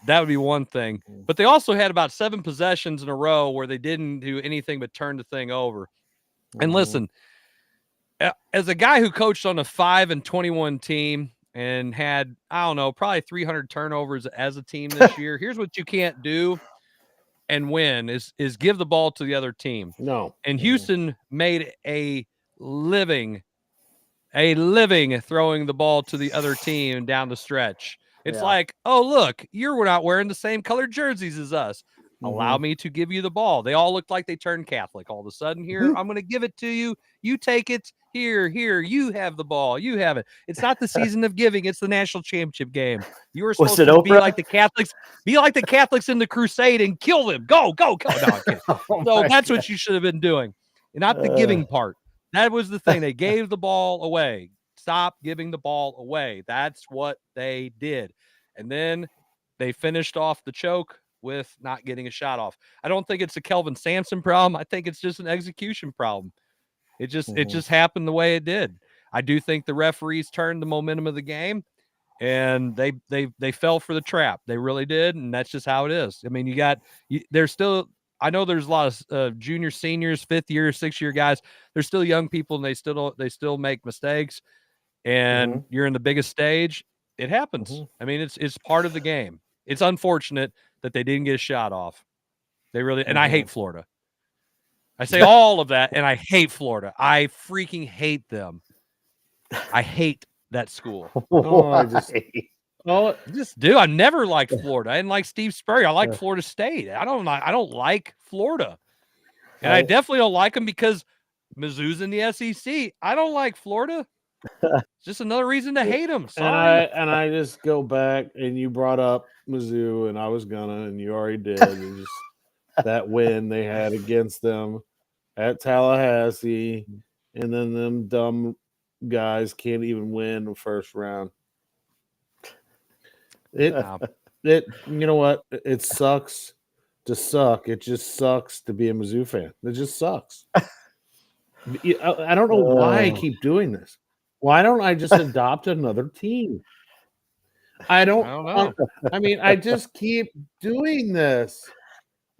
That would be one thing. But they also had about 7 possessions in a row where they didn't do anything but turn the thing over. And listen, as a guy who coached on a 5-21 team and had, I don't know, probably 300 turnovers as a team this year, here's what you can't do and win is give the ball to the other team. No. And Houston made a living throwing the ball to the other team down the stretch. It's like, oh, look, you're not wearing the same colored jerseys as us. Allow me to give you the ball. They all looked like they turned Catholic all of a sudden. Here, I'm going to give it to you. You take it. Here, you have the ball. You have it. It's not the season of giving. It's the national championship game. You were supposed to be like the Catholics in the crusade and kill them. Go. No, so that's what you should have been doing, not the giving part. That was the thing. They gave the ball away. Stop giving the ball away. That's what they did. And then they finished off the choke with not getting a shot off. I don't think it's a Kelvin Sampson problem. I think it's just an execution problem. It just happened the way it did. I do think the referees turned the momentum of the game, and they fell for the trap. They really did, and that's just how it is. I mean, there's still. I know there's a lot of junior, seniors, 5th year, 6th year guys. They're still young people, and they still make mistakes. And you're in the biggest stage. It happens. I mean, it's part of the game. It's unfortunate that they didn't get a shot off. They really, and I hate Florida. I say all of that, and I hate Florida. I freaking hate them. I hate that school. I just do. I never liked Florida. I didn't like Steve Spurrier. I like Florida State. I don't like Florida, and I definitely don't like them because Mizzou's in the SEC. I don't like Florida. It's just another reason to hate them. Sorry. And I just go back, and you brought up Mizzou, and I was gonna, and you already did. And just that win they had against them at Tallahassee, and then them dumb guys can't even win the first round. You know what? It sucks to suck. It just sucks to be a Mizzou fan. It just sucks. I don't know why I keep doing this. Why don't I just adopt another team? I don't know. I mean, I just keep doing this.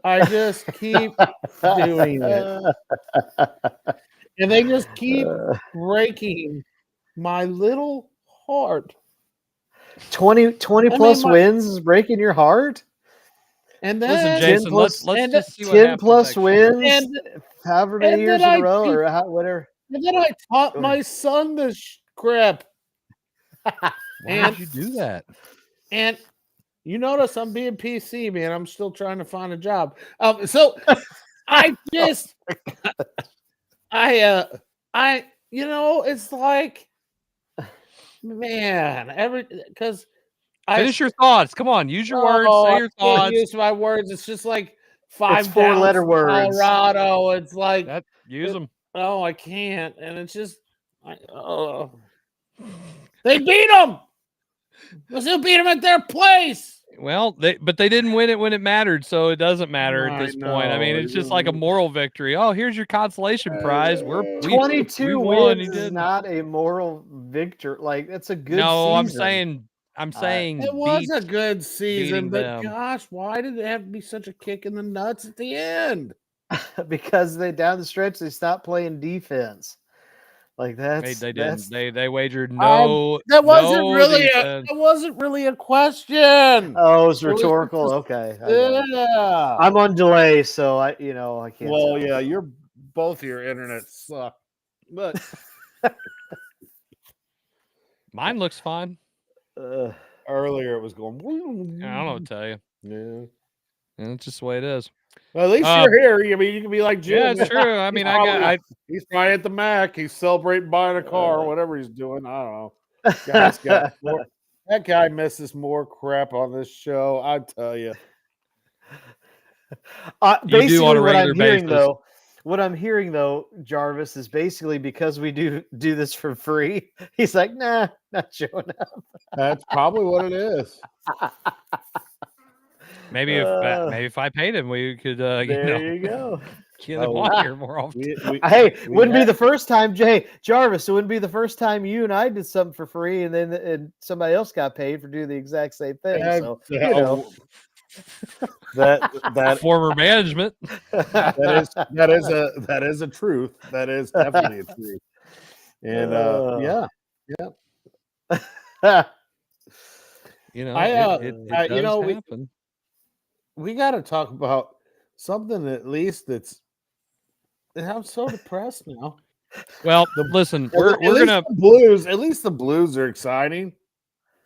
I just keep doing it. And they just keep breaking my little heart. 20 plus wins is breaking your heart? And then Jason, let's just see what 10 plus wins, and however many years in a row, or whatever. And then I taught my son this crap. Why did you do that? And you notice I'm being PC, man. I'm still trying to find a job. So I just, it's like, man, because finish your thoughts. Come on, use your words. Say your thoughts. Use my words. It's just like 5 4-letter words. Colorado. It's like use them. Oh, I can't, and it's just, they beat them. Mizzou beat them at their place. Well, but they didn't win it when it mattered, so it doesn't matter at this point. I mean, it's just like a moral victory. Oh, here's your consolation prize. 22 wins is not a moral victory. Like, that's a good season. I'm saying it was a good season, but gosh, why did it have to be such a kick in the nuts at the end? Because down the stretch they stopped playing defense. Like they wagered no. That wasn't really a question. Oh, it was rhetorical. Okay. Yeah. I'm on delay, so I can't. Well, yeah, both your internet suck. But mine looks fine. Earlier it was going. I don't know what to tell you. Yeah. And it's just the way it is. Well, at least you're here. I mean, you can be like Jim. Yeah, it's true. I mean, he's probably at the Mac. He's celebrating buying a car or whatever he's doing. I don't know. That guy misses more crap on this show. I tell you. Basically, what I'm hearing though, Jarvis, is basically because we do this for free. He's like, nah, not showing up. That's probably what it is. Maybe if I paid him, we could. There you go. Get him on here more often. Wouldn't be the first time, Jarvis. It wouldn't be the first time you and I did something for free, and then somebody else got paid for doing the exact same thing. That former management. That is a truth. That is definitely a truth. And it does happen. We got to talk about something at least I'm so depressed now. Well, listen, we're gonna Blues. At least the Blues are exciting.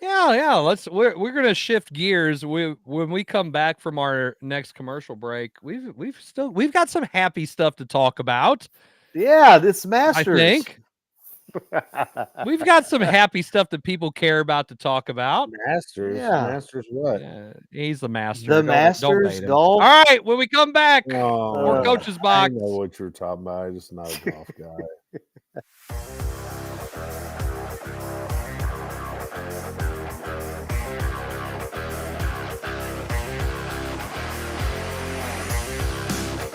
Yeah. We're gonna shift gears. When we come back from our next commercial break, we've got some happy stuff to talk about. Yeah, this Masters. I think we've got some happy stuff that people care about to talk about. Masters. Yeah. Masters what? He's the master. The Masters golf. All right, when we come back, more Coach's Box. I know what you're talking about. I'm just not a golf guy.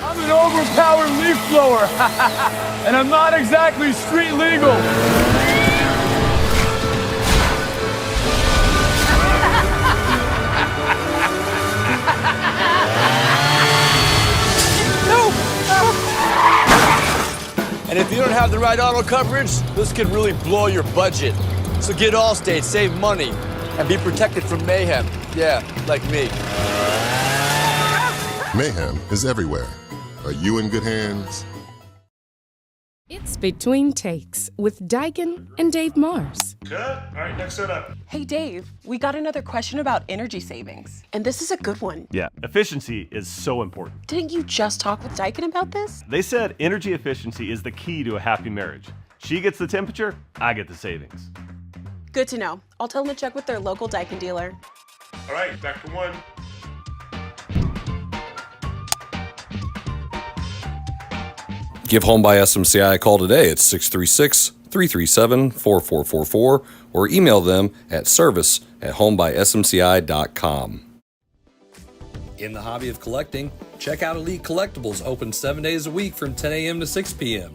I'm an overpowered leaf blower, and I'm not exactly street legal. And if you don't have the right auto coverage, this could really blow your budget. So get Allstate, save money, and be protected from mayhem. Yeah, like me. Mayhem is everywhere. Are you in good hands? It's Between Takes with Daikin and Dave Mars. Cut. All right, next setup. Hey, Dave, we got another question about energy savings. And this is a good one. Yeah, efficiency is so important. Didn't you just talk with Daikin about this? They said energy efficiency is the key to a happy marriage. She gets the temperature, I get the savings. Good to know. I'll tell them to check with their local Daikin dealer. All right, back to one. Give Home by SMCI a call today at 636-337-4444 or email them at service@homebysmci.com. In the hobby of collecting, check out Elite Collectibles, open 7 days a week from 10 a.m. to 6 p.m.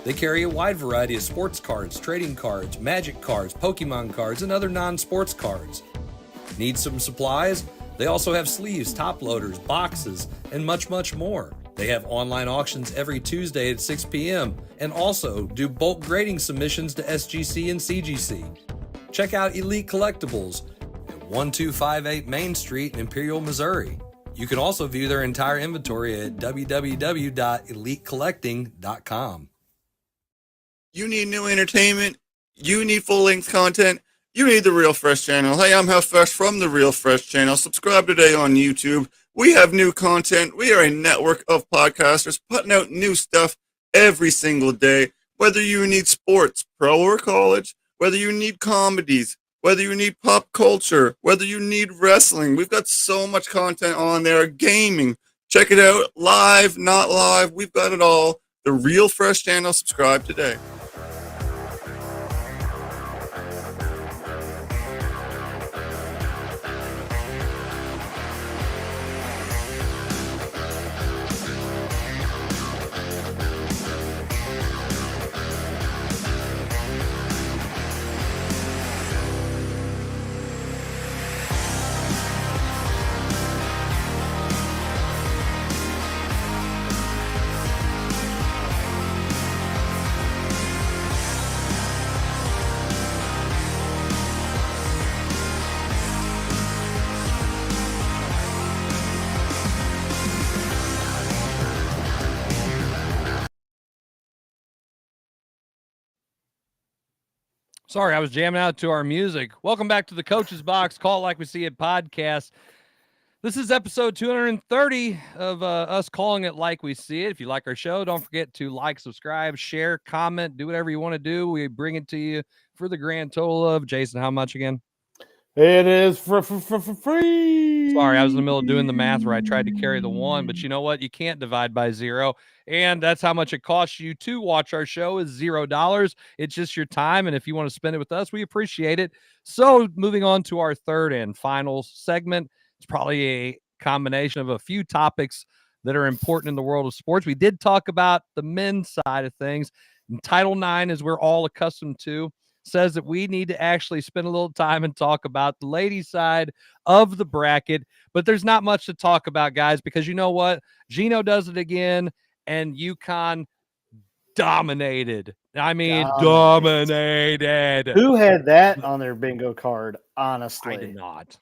They carry a wide variety of sports cards, trading cards, magic cards, Pokemon cards, and other non-sports cards. Need some supplies? They also have sleeves, top loaders, boxes, and much, much more. They have online auctions every Tuesday at 6 p.m. and also do bulk grading submissions to SGC and CGC. Check out Elite Collectibles at 1258 Main Street in Imperial, Missouri. You can also view their entire inventory at www.elitecollecting.com. You need new entertainment. You need full-length content. You need the Real Fresh channel. Hey, I'm Health Fresh from the Real Fresh channel. Subscribe today on YouTube. We have new content. We are a network of podcasters putting out new stuff every single day. Whether you need sports, pro or college, whether you need comedies, whether you need pop culture, whether you need wrestling, we've got so much content on there. Gaming, check it out. Live, not live, we've got it all. The Real Fresh channel. Subscribe today. Sorry, I was jamming out to our music. Welcome back to the Coach's Box, Call It Like We See It podcast. This is episode 230 of us calling it like we see it. If you like our show, don't forget to like, subscribe, share, comment, do whatever you want to do. We bring it to you for the grand total of, Jason, how much again? It is for free. Sorry, I was in the middle of doing the math where I tried to carry the one, but you know what? You can't divide by 0. And that's how much it costs you to watch our show is $0. It's just your time. And if you want to spend it with us, we appreciate it. So moving on to our third and final segment, it's probably a combination of a few topics that are important in the world of sports. We did talk about the men's side of things. And Title IX, as we're all accustomed to, says that we need to actually spend a little time and talk about the ladies' side of the bracket. But there's not much to talk about, guys, because you know what? Gino does it again, and UConn dominated. I mean, dominated. Who had that on their bingo card, honestly? I did not.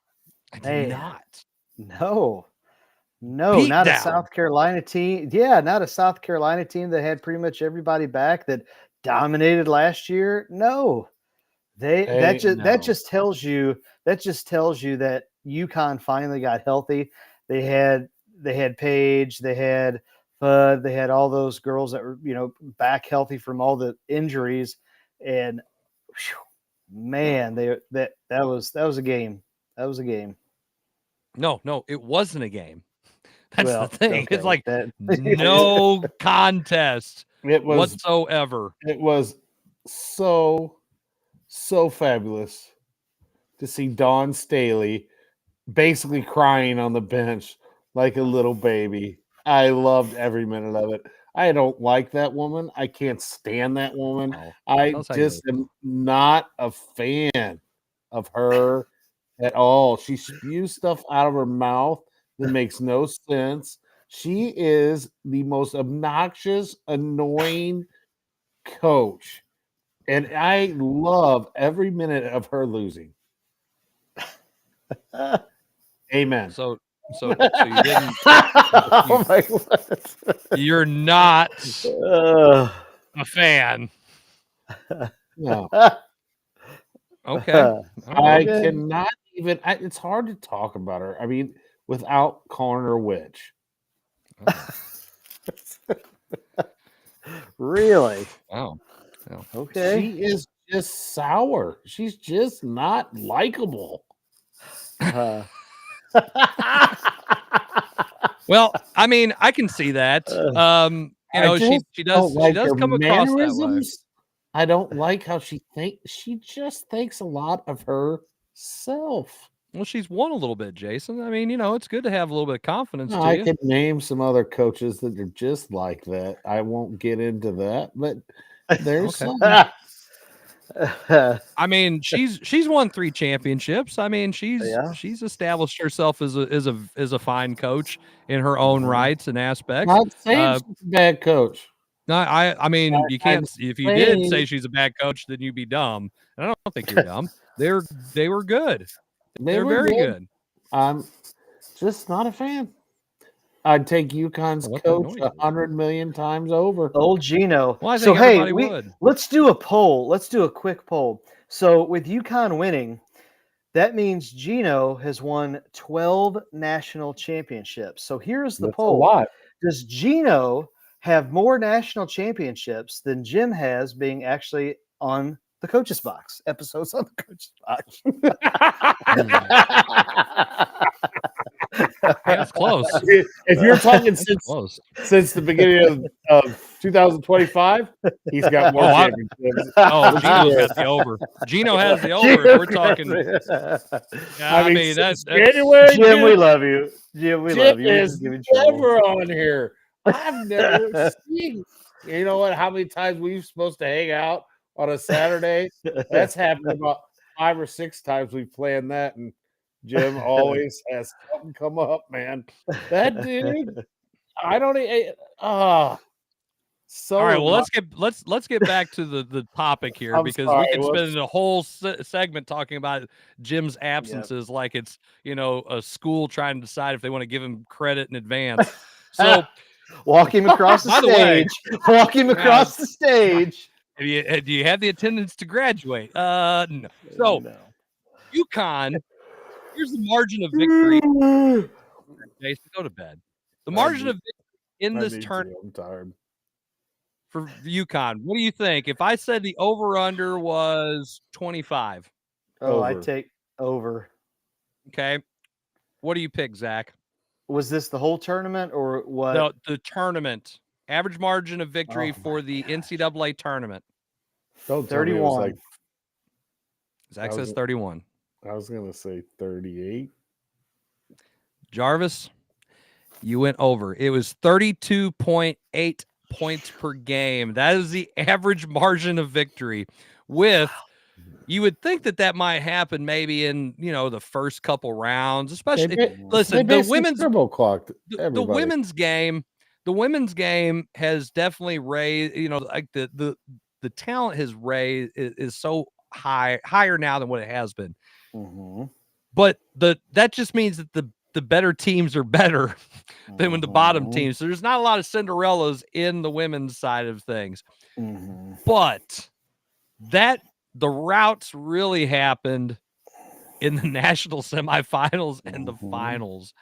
I did not. No, Beat not down. a South Carolina team. Yeah, not a South Carolina team that had pretty much everybody back that dominated last year. No, that just tells you that UConn finally got healthy. They had Paige, they had Bud, they had all those girls that were back healthy from all the injuries, and man, that was a game. That was a game. No, it wasn't a game. That's the thing. Okay, it's like no contest whatsoever. It was so fabulous to see Dawn Staley basically crying on the bench like a little baby. I loved every minute of it. I don't like that woman. I can't stand that woman. Oh, I just am not a fan of her at all. She spews stuff out of her mouth that makes no sense. She is the most obnoxious, annoying coach. And I love every minute of her losing. Amen. So So you didn't. Oh my God. You're not a fan. No. Okay. I cannot even. It's hard to talk about her. I mean, without calling her a witch. Really? Wow. Yeah. Okay. She is just sour. She's just not likable. Well, I mean, I can see that. You know, she does come across that way. I don't like how she thinks. She just thinks a lot of herself. Well, she's won a little bit, Jason. I mean, you know, it's good to have a little bit of confidence to I you. could name some other coaches that are just like that. I won't get into that, but there's some. I mean, she's won 3 championships. I mean, she's established herself as a fine coach in her own rights and aspects. Not saying she's a bad coach. No, I mean, you can't. If you did say saying- she's a bad coach, then you'd be dumb. And I don't think you're dumb. They were good. They're were very good. I'm just not a fan. I'd take UConn's coach 100 million times over. Old Gino. Well, I so think hey, everybody would. let's do a poll. Let's do a quick poll. So with UConn winning, that means Gino has won 12 national championships. So here's the poll. A lot. Does Gino have more national championships than Jim has being actually on the Coach's Box, episodes on the Coach's Box? That's close. If you're talking since the beginning of 2025, he's got more championships. Gino's got the over. Gino has the over. If we're talking. I mean, that's January. Jim, we love you. Jim, we love you. Is never on here. I've never seen. You know what? How many times we've supposed to hang out on a Saturday? That's happened about 5 or 6 times we've planned that, and Jim always has something come up, man. That dude, I don't. So all right. Well, let's get back to the topic here because we could spend a whole segment talking about Jim's absences, like it's a school trying to decide if they want to give him credit in advance. So. Walk him across the stage. Walk him across the stage. Do you have the attendance to graduate? No. So, UConn, here's the margin of victory. Jason, go to bed. The margin of victory in this tournament. I'm tired. For UConn, what do you think? If I said the over-under was 25. Oh, I take over. Okay. What do you pick, Zach? Was this the whole tournament or what? The tournament. Average margin of victory for the NCAA tournament. 31. Zach says 31. I was going to say 38. Jarvis, you went over. It was 32.8 points per game. That is the average margin of victory. You would think that might happen maybe in the first couple rounds, especially. Listen, the women's turbo clocked. The women's game. The women's game has definitely raised. Like the talent has raised is so higher now than what it has been. Mm-hmm. But that just means that the better teams are better than when the bottom teams. So there's not a lot of Cinderellas in the women's side of things. Mm-hmm. But the routes really happened in the national semifinals and the finals.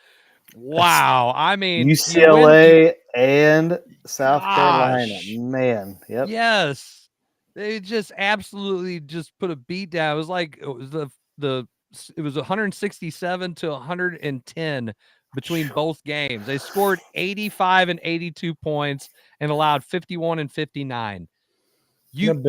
Wow. I mean, UCLA and South Carolina. Man. Yep. Yes. They just absolutely just put a beat down. It was like it was 167 to 110 between both games. They scored 85 and 82 points and allowed 51 and 59. I've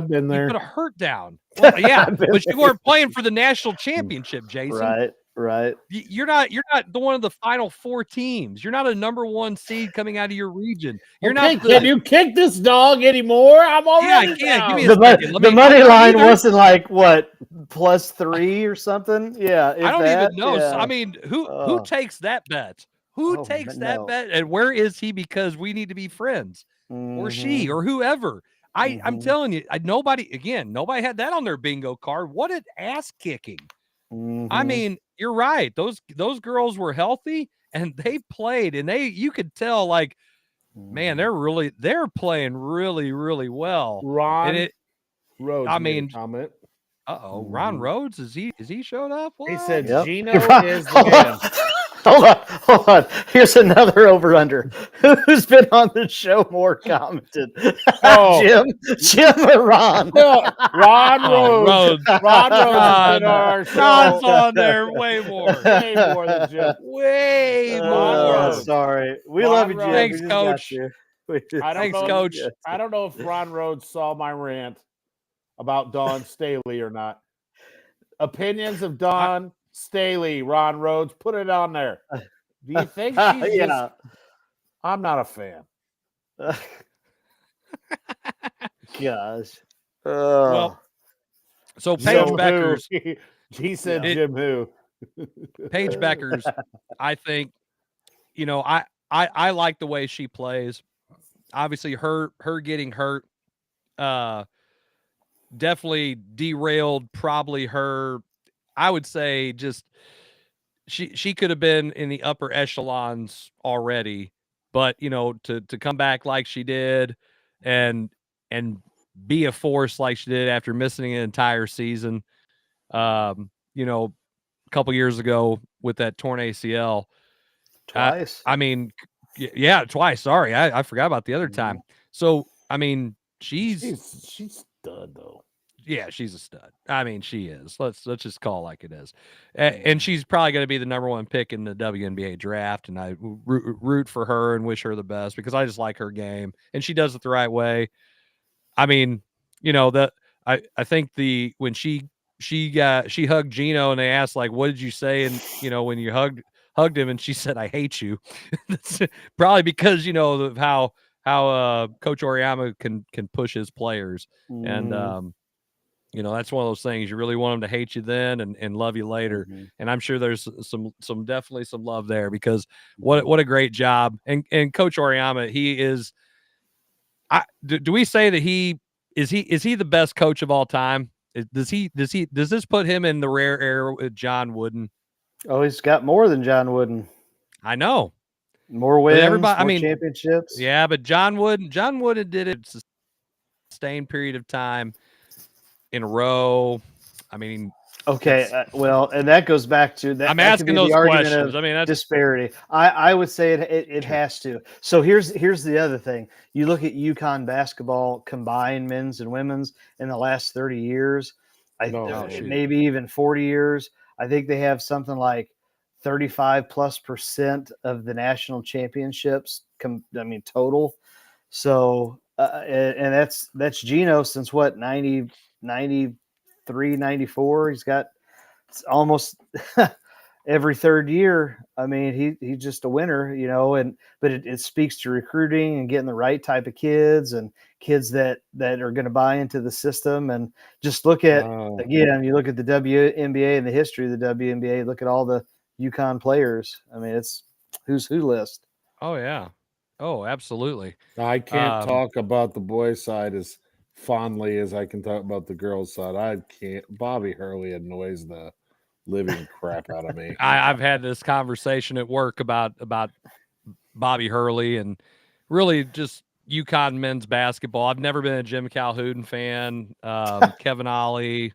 been there. You put a hurt down. Well, yeah, but you weren't playing for the national championship, Jason. Right. You're not the one of the final 4 teams. You're not a number 1 seed coming out of your region. You're not. Can you kick this dog anymore? I'm already down. Give me the money line wasn't like what +3 or something. Yeah, I don't even know. Yeah. I mean, who takes that bet? Who takes that bet? And where is he? Because we need to be friends, or she, or whoever. I'm telling you, nobody had that on their bingo card. What an ass kicking I mean, you're right. Those girls were healthy and they played, and you could tell, like, man, they're playing really, really well. Ron Rhodes I made mean, a comment. Ron Rhodes, is he showed up? What? He said Gino is the man. Hold on. Here's another over-under. Who's been on the show more commented? Jim or Ron? No, Ron Rhodes. Rhodes. Ron Rhodes has been on our show. Ron's on there way more. Way more than Jim. Way more. Sorry. We Ron love you, Jim. Rhodes. Thanks, We just got Coach. you. Thanks, Coach. I don't know if Ron Rhodes saw my rant about Dawn Staley or not. Opinions of Dawn Staley, Ron Rhodes, put it on there. Do you think she's just... I'm not a fan. Gosh. Well, so Paige Beckers. He said Jim who. Paige Beckers, I think, I like the way she plays. Obviously, her getting hurt definitely derailed probably her. I would say just she could have been in the upper echelons already, but to come back like she did and be a force like she did after missing an entire season, a couple years ago with that torn ACL. Twice. I mean, yeah, twice. Sorry, I forgot about the other time. So, I mean, she's stud though. Yeah, she's a stud. I mean, she is. Let's just call it like it is. And she's probably going to be the number one pick in the WNBA draft. And I root for her and wish her the best because I just like her game and she does it the right way. I mean, I think when she hugged Gino and they asked, like, what did you say? And, when you hugged him and she said, I hate you. That's probably because, of how Coach Oriyama can push his players. And, that's one of those things. You really want them to hate you then and love you later. And I'm sure there's definitely some love there because what a great job. And Coach Oriyama, he is, do we say that is he the best coach of all time? Does this put him in the rare air with John Wooden? Oh, he's got more than John Wooden. I know. More wins, more championships. Yeah, but John Wooden did it a sustained period of time in a row. I mean, okay, and that goes back to that. I'm asking those questions. I mean, that's disparity. I would say it has to. So here's the other thing. You look at UConn basketball combined men's and women's in the last 30 years, maybe even 40 years. I think they have something like 35+% of the national championships. Total. So and that's Gino since what 93, 94. He's got almost every third year. I mean, he's just a winner, but it speaks to recruiting and getting the right type of kids and kids that are going to buy into the system. And just look at, again, you look at the WNBA and the history of the WNBA, look at all the UConn players. I mean, it's who's who list. Oh yeah. Oh, absolutely. I can't talk about the boys' side as fondly as I can talk about the girls' side. I can't. Bobby Hurley annoys the living crap out of me. I've had this conversation at work about Bobby Hurley and really just UConn men's basketball. I've never been a Jim Calhoun fan. Kevin Ollie,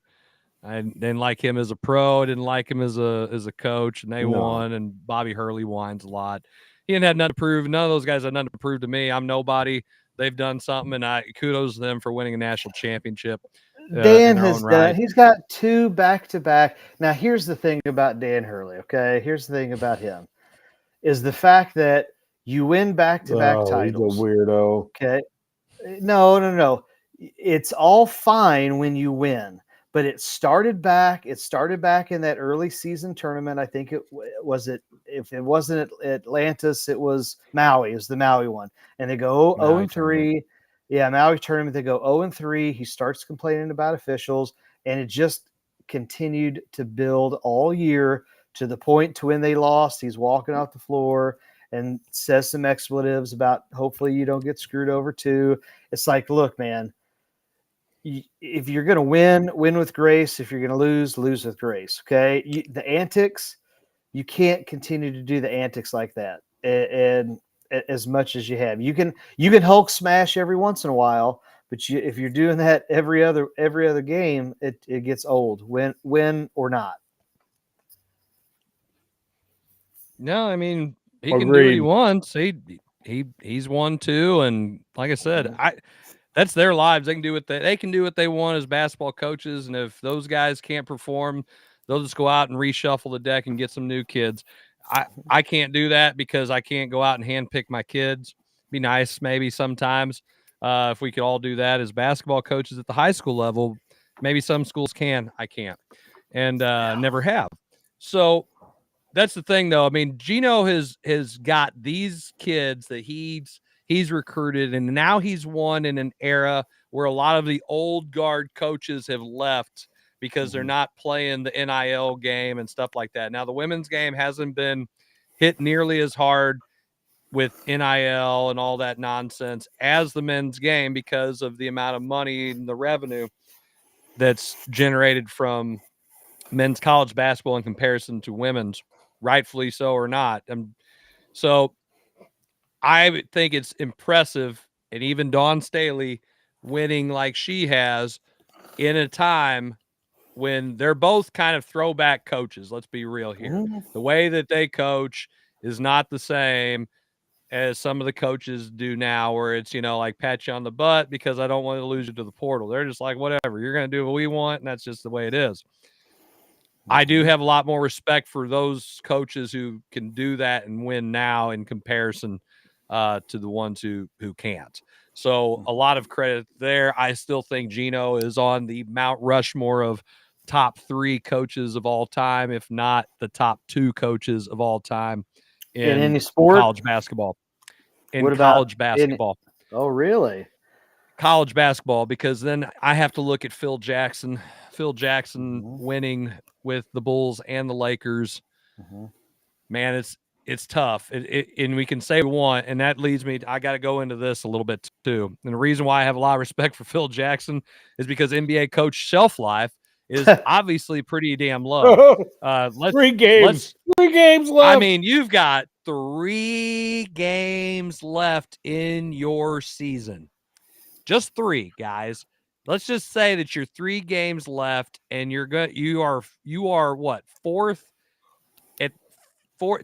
I didn't like him as a pro. I didn't like him as a coach, and they won. And Bobby Hurley whines a lot. He didn't have nothing to prove. None of those guys had nothing to prove to me. I'm nobody. They've done something, and I kudos to them for winning a national championship. Dan has done. He's got 2 back-to-back. Now, here's the thing about Dan Hurley. Okay, here's the thing about him is the fact that you win back-to-back titles. He's a weirdo. Okay, no. It's all fine when you win, but it started back in that early season tournament. I think if it wasn't Atlantis, it was Maui. It was the Maui one. And they go 0-3. Yeah, Maui tournament. They go 0-3. He starts complaining about officials, and it just continued to build all year to the point to when they lost. He's walking off the floor and says some expletives about hopefully you don't get screwed over too. It's like, look, man, if you're going to win with grace. If you're going to lose with grace. Okay. The antics, you can't continue to do the antics like that. And as much as you have, you can Hulk smash every once in a while, but if you're doing that every other game, it gets old. Win or not. No, I mean, he can do what he wants. He's won too, and like I said, that's their lives. They can do what they want as basketball coaches, and if those guys can't perform, they'll just go out and reshuffle the deck and get some new kids. I can't do that because I can't go out and handpick my kids. Be nice maybe sometimes if we could all do that as basketball coaches at the high school level. Maybe some schools can. I can't, and never have. So that's the thing, though. I mean, Gino has got these kids that he's recruited, and now he's won in an era where a lot of the old guard coaches have left because they're not playing the NIL game and stuff like that. Now, the women's game hasn't been hit nearly as hard with NIL and all that nonsense as the men's game because of the amount of money and the revenue that's generated from men's college basketball in comparison to women's, rightfully so or not. So I think it's impressive, and even Dawn Staley winning like she has in a time when they're both kind of throwback coaches. Let's be real here. The way that they coach is not the same as some of the coaches do now, where it's, like pat you on the butt because I don't want to lose you to the portal. They're just like, whatever, you're going to do what we want, and that's just the way it is. I do have a lot more respect for those coaches who can do that and win now in comparison to the ones who can't. So a lot of credit there. I still think Gino is on the Mount Rushmore of top 3 coaches of all time, if not the top 2 coaches of all time in any sport, college basketball. College basketball. Oh, really? College basketball, because then I have to look at Phil Jackson. Phil Jackson winning with the Bulls and the Lakers. Man, it's tough. And we can say we want, and that leads me, I got to go into this a little bit too. And the reason why I have a lot of respect for Phil Jackson is because NBA coach shelf life is obviously pretty damn low. 3 games. 3 games left. I mean, you've got 3 games left in your season. Just 3, guys. Let's just say that you're 3 games left, and you are what, 4th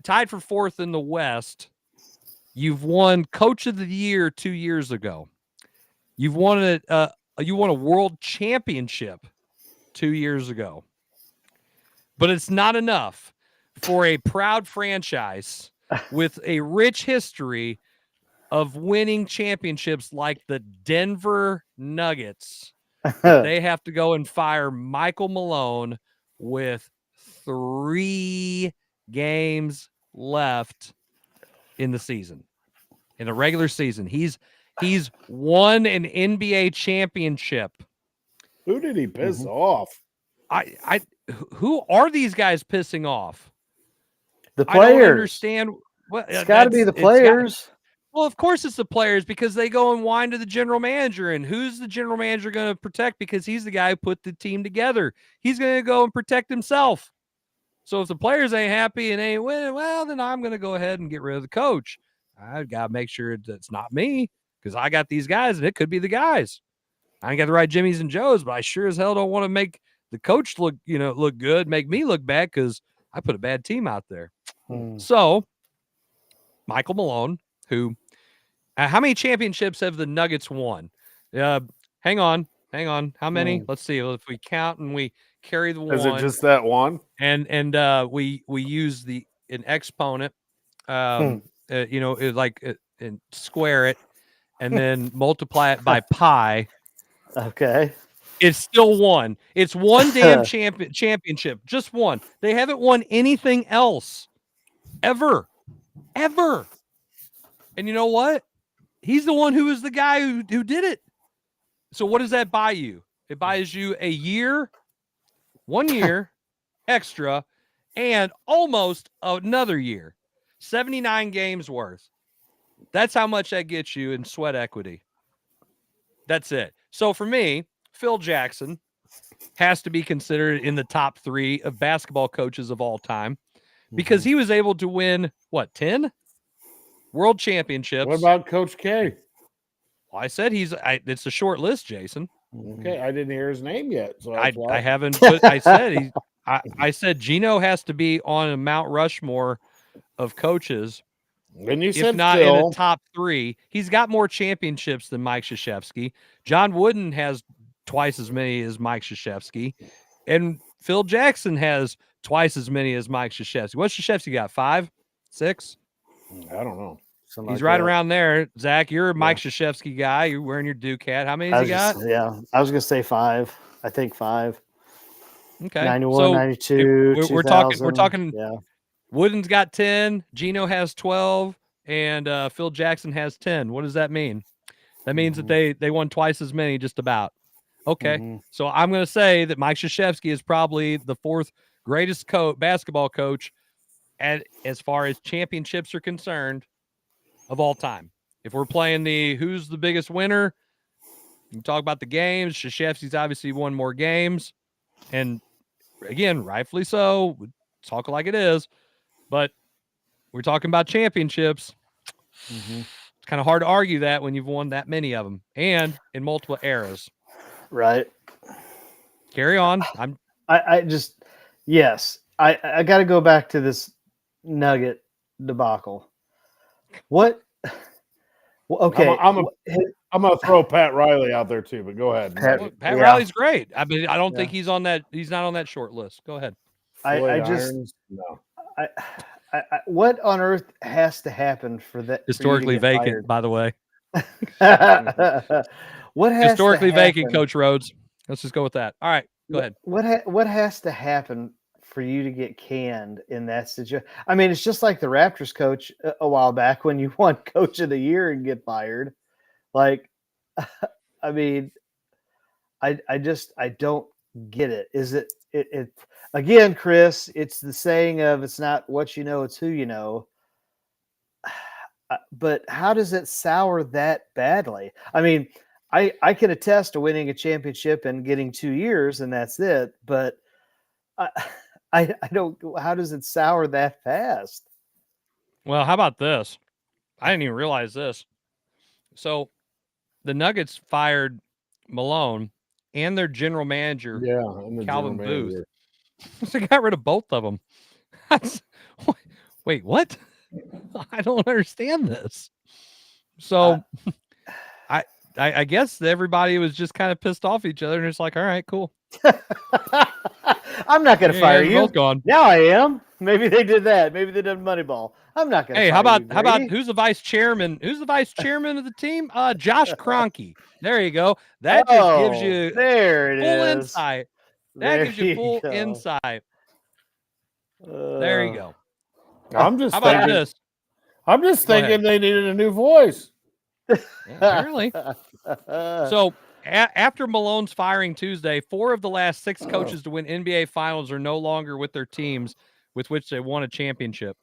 tied for 4th in the West. You've won Coach of the Year 2 years ago. You've won a world championship 2 years ago. But it's not enough for a proud franchise with a rich history of winning championships like the Denver Nuggets. They have to go and fire Michael Malone with 3 games left in the season. In the regular season, he's won an NBA championship. Who did he piss off? Who are these guys pissing off? The players. I don't understand. Well, it's got to be the players. Well, of course it's the players, because they go and whine to the general manager, and who's the general manager going to protect? Because he's the guy who put the team together. He's going to go and protect himself. So if the players ain't happy and ain't winning, well, then I'm going to go ahead and get rid of the coach. I got to make sure it's not me, because I got these guys, and it could be the guys. I ain't got the right Jimmys and Joes, but I sure as hell don't want to make the coach look good, make me look bad, because I put a bad team out there. So Michael Malone, who how many championships have the Nuggets won? Hang on. How many? Let's see. If we count and we carry the one. Is it just that one? And we use an exponent, and square it, and then multiply it by pi. Okay. It's still 1. It's 1 damn championship. Just 1. They haven't won anything else ever. And you know what? He's the one who was the guy who did it. So what does that buy you? It buys you a year, 1 year extra, and almost another year. 79 games worth. That's how much that gets you in sweat equity. That's it. So for me, Phil Jackson has to be considered in the top 3 of basketball coaches of all time because he was able to win, 10 world championships. What about Coach K? Well, I said it's a short list, Jason. Okay, I didn't hear his name yet. So I haven't, but I said I said Gino has to be on a Mount Rushmore of coaches. And you said if not Phil. in a top 3. He's got more championships than Mike Krzyzewski. John Wooden has twice as many as Mike Krzyzewski. And Phil Jackson has twice as many as Mike Krzyzewski. What's Krzyzewski got? 5? 6? I don't know. He's right around there. Zach, you're a Mike Krzyzewski guy. You're wearing your Duke hat. How many has he got? I was going to say 5. I think 5. Okay. 91, so 92, we're talking. Yeah. Wooden's got 10. Gino has 12. And Phil Jackson has 10. What does that mean? That means that they won twice as many, just about. Okay. So I'm going to say that Mike Krzyzewski is probably the 4th greatest basketball coach as far as championships are concerned of all time. If we're playing who's the biggest winner, you can talk about the games. Krzyzewski's obviously won more games. And again, rightfully so. We talk like it is. But we're talking about championships. It's kind of hard to argue that when you've won that many of them and in multiple eras. Right. Carry on. I got to go back to this Nugget debacle. What? Okay. I'm going to throw Pat Riley out there too, but go ahead. Pat Riley's great. I mean, I don't think he's not on that short list. Go ahead. What on earth has to happen for that? Historically vacant, fired? By the way. What has historically to vacant, happen? Coach Rhodes? Let's just go with that. All right, go ahead. What has to happen for you to get canned in that situation? I mean, it's just like the Raptors coach a while back when you won Coach of the Year and get fired. Like, I mean, I don't get it. Is it again, Chris? It's the saying of it's not what you know, it's who you know. But how does it sour that badly? I mean, I can attest to winning a championship and getting 2 years, and that's it. But I don't. How does it sour that fast? Well, how about this? I didn't even realize this. So, the Nuggets fired Malone and their general manager, Calvin Booth. So they got rid of both of them. Wait, what? I don't understand this. So, I guess everybody was just kind of pissed off each other, and it's like, all right, cool. I'm not going to fire you. Both gone. Now I am. Maybe they did that. Maybe they did Moneyball. I'm not going to. Hey, how about who's the vice chairman? Who's the vice chairman of the team? Josh Kroenke. There you go. That just gives you full insight. That gives you full insight. There you go. I'm just how about this? I'm just thinking they needed a new voice. Yeah, apparently. So after Malone's firing Tuesday, 4 of the last 6 coaches to win NBA Finals are no longer with their teams with which they won a championship.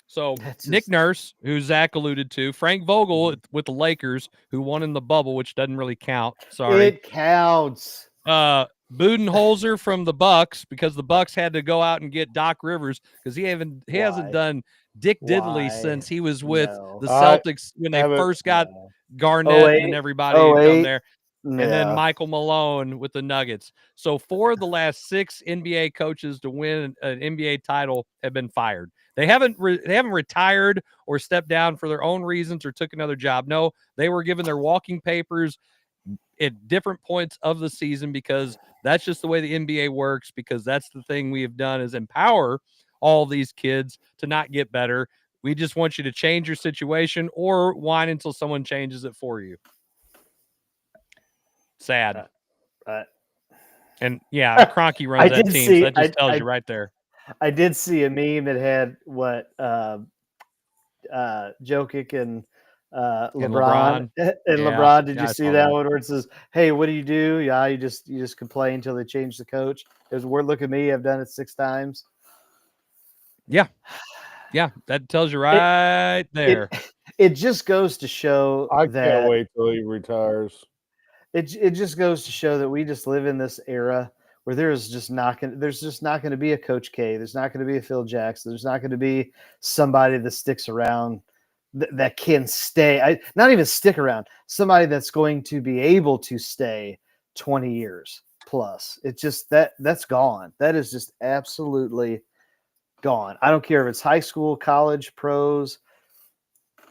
So Nick Nurse, who Zach alluded to, Frank Vogel with the Lakers, who won in the bubble, which doesn't really count. Sorry, it counts. Budenholzer from the Bucks, because the Bucks had to go out and get Doc Rivers because he hasn't done Dick Diddley since he was with the Celtics when they first got Garnett and everybody down there. And then Michael Malone with the Nuggets. So 4 of the last 6 NBA coaches to win an NBA title have been fired. They haven't retired or stepped down for their own reasons or took another job. No, they were given their walking papers at different points of the season because that's just the way the NBA works, because that's the thing we have done is empower all these kids to not get better. We just want you to change your situation or whine until someone changes it for you. Sad. And yeah, Kroenke runs that team. So that just tells you right there. I did see a meme that had Jokic and LeBron. And LeBron, did you see that one where it says, "Hey, what do? Yeah, you just complain until they change the coach." Because look at me, I've done it 6 times. Yeah, that tells you right there. It just goes to show I can't wait till he retires. it just goes to show that we just live in this era where there's just not going to be a Coach K. There's not going to be a Phil Jackson. There's not going to be somebody that sticks around that can stay. Not even stick around. Somebody that's going to be able to stay 20 years plus. It's just that's gone. That is just absolutely gone. I don't care if it's high school, college, pros.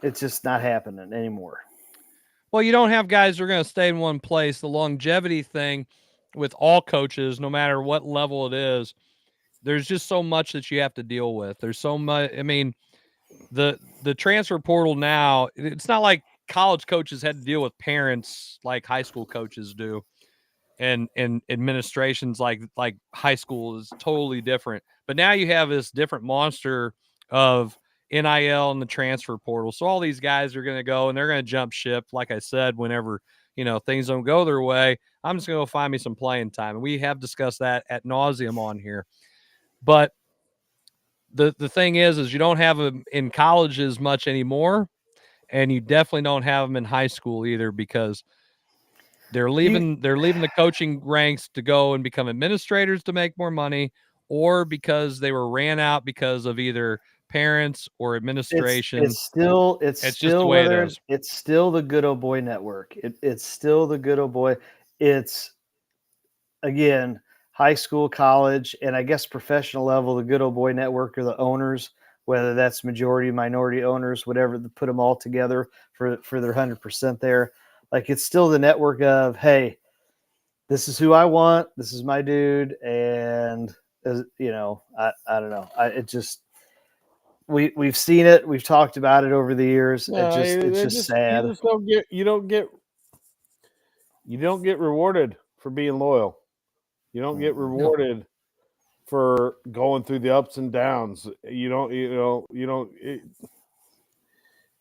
It's just not happening anymore. Well, you don't have guys who are going to stay in one place. The longevity thing with all coaches, no matter what level it is, there's just so much that you have to deal with. There's so much. I mean, the transfer portal now, it's not like college coaches had to deal with parents like high school coaches do, and administrations like high school is totally different. But now you have this different monster of NIL and the transfer portal. So all these guys are going to go and they're going to jump ship. Like I said, whenever, things don't go their way, I'm just going to go find me some playing time. And we have discussed that ad nauseum on here. But the thing is you don't have them in college as much anymore. And you definitely don't have them in high school either, because they're leaving the coaching ranks to go and become administrators to make more money, or because they were ran out because of either parents or administration. It's still just the way it is. It's still the good old boy network. It's still the good old boy. It's, again, high school, college, and I guess professional level, the good old boy network are the owners, whether that's majority, minority owners, whatever, to put them all together for their 100% there. Like, it's still the network of, hey, this is who I want. This is my dude. And, I don't know. It just, we've seen it. We've talked about it over the years. No, it's just sad. You don't get rewarded for being loyal. You don't get rewarded for going through the ups and downs.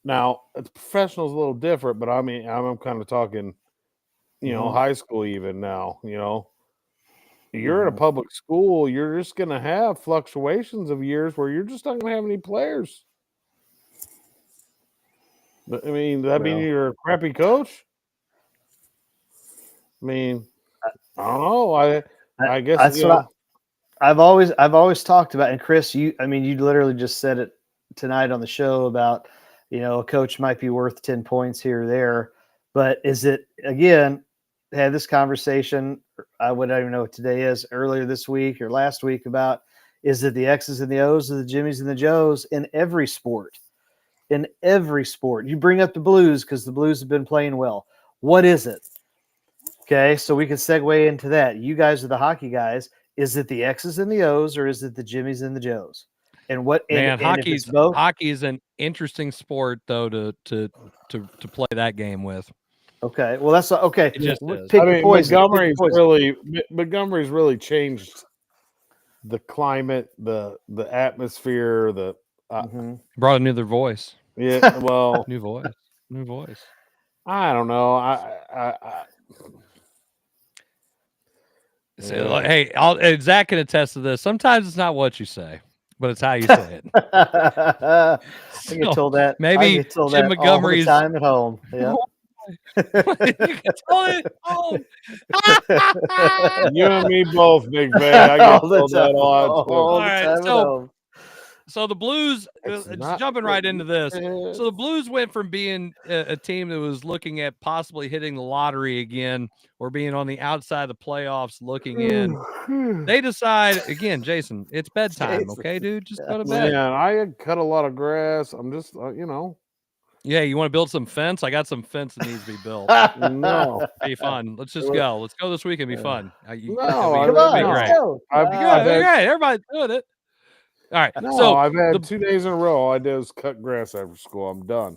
Now, it's professional is a little different, but I mean, I'm kind of talking, high school even now, You're in a public school, you're just going to have fluctuations of years where you're just not going to have any players. But, I mean, does that mean you're a crappy coach? I mean, I don't know. I guess that's what I've always talked about. And Chris, you literally just said it tonight on the show about, a coach might be worth 10 points here or there, but is it, again, had this conversation, I don't even know what today is, earlier this week or last week, about, is it the X's and the O's or the Jimmys and the Joes in every sport? In every sport. You bring up the Blues because the Blues have been playing well. What is it? Okay, so we can segue into that. You guys are the hockey guys. Is it the X's and the O's, or is it the Jimmys and the Joes? And what? Man, hockey is an interesting sport though to play that game with. Okay, well that's okay. It just Montgomery's really changed the climate, the atmosphere, brought another voice. Yeah, well, new voice. I don't know. Hey, Zach can attest to this. Sometimes it's not what you say, but it's how you say it. I get told that. Maybe Jim Montgomery's all the time at home. Yeah. You and me both, Big Bay. I get told that a lot. All right, so the Blues, jumping right into this. So the Blues went from being a team that was looking at possibly hitting the lottery again, or being on the outside of the playoffs looking in. They decide, again, Jason, it's bedtime, okay, dude? Just go to bed. Man, I had cut a lot of grass. I'm just, Yeah, you want to build some fence? I got some fence that needs to be built. No. Be fun. Let's just go. Let's go this week and be fun. Come on, let's go. Everybody's doing it. All right. No, so I've had 2 days in a row. All I did was cut grass after school. I'm done.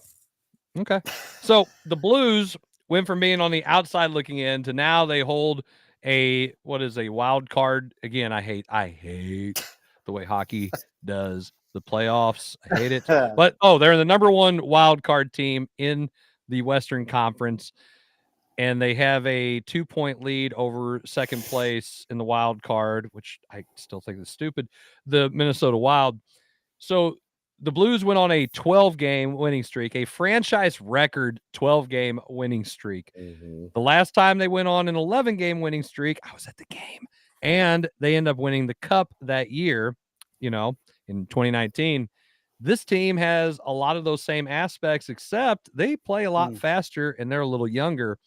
Okay. So the Blues went from being on the outside looking in to now they hold a wild card. Again, I hate the way hockey does the playoffs. I hate it. But they're in the number 1 wild card team in the Western Conference. And they have a 2-point lead over second place in the wild card, which I still think is stupid, the Minnesota Wild. So the Blues went on a 12-game winning streak, a franchise record 12-game winning streak. Mm-hmm. The last time they went on an 11-game winning streak, I was at the game, and they ended up winning the Cup that year, in 2019. This team has a lot of those same aspects, except they play a lot faster and they're a little younger.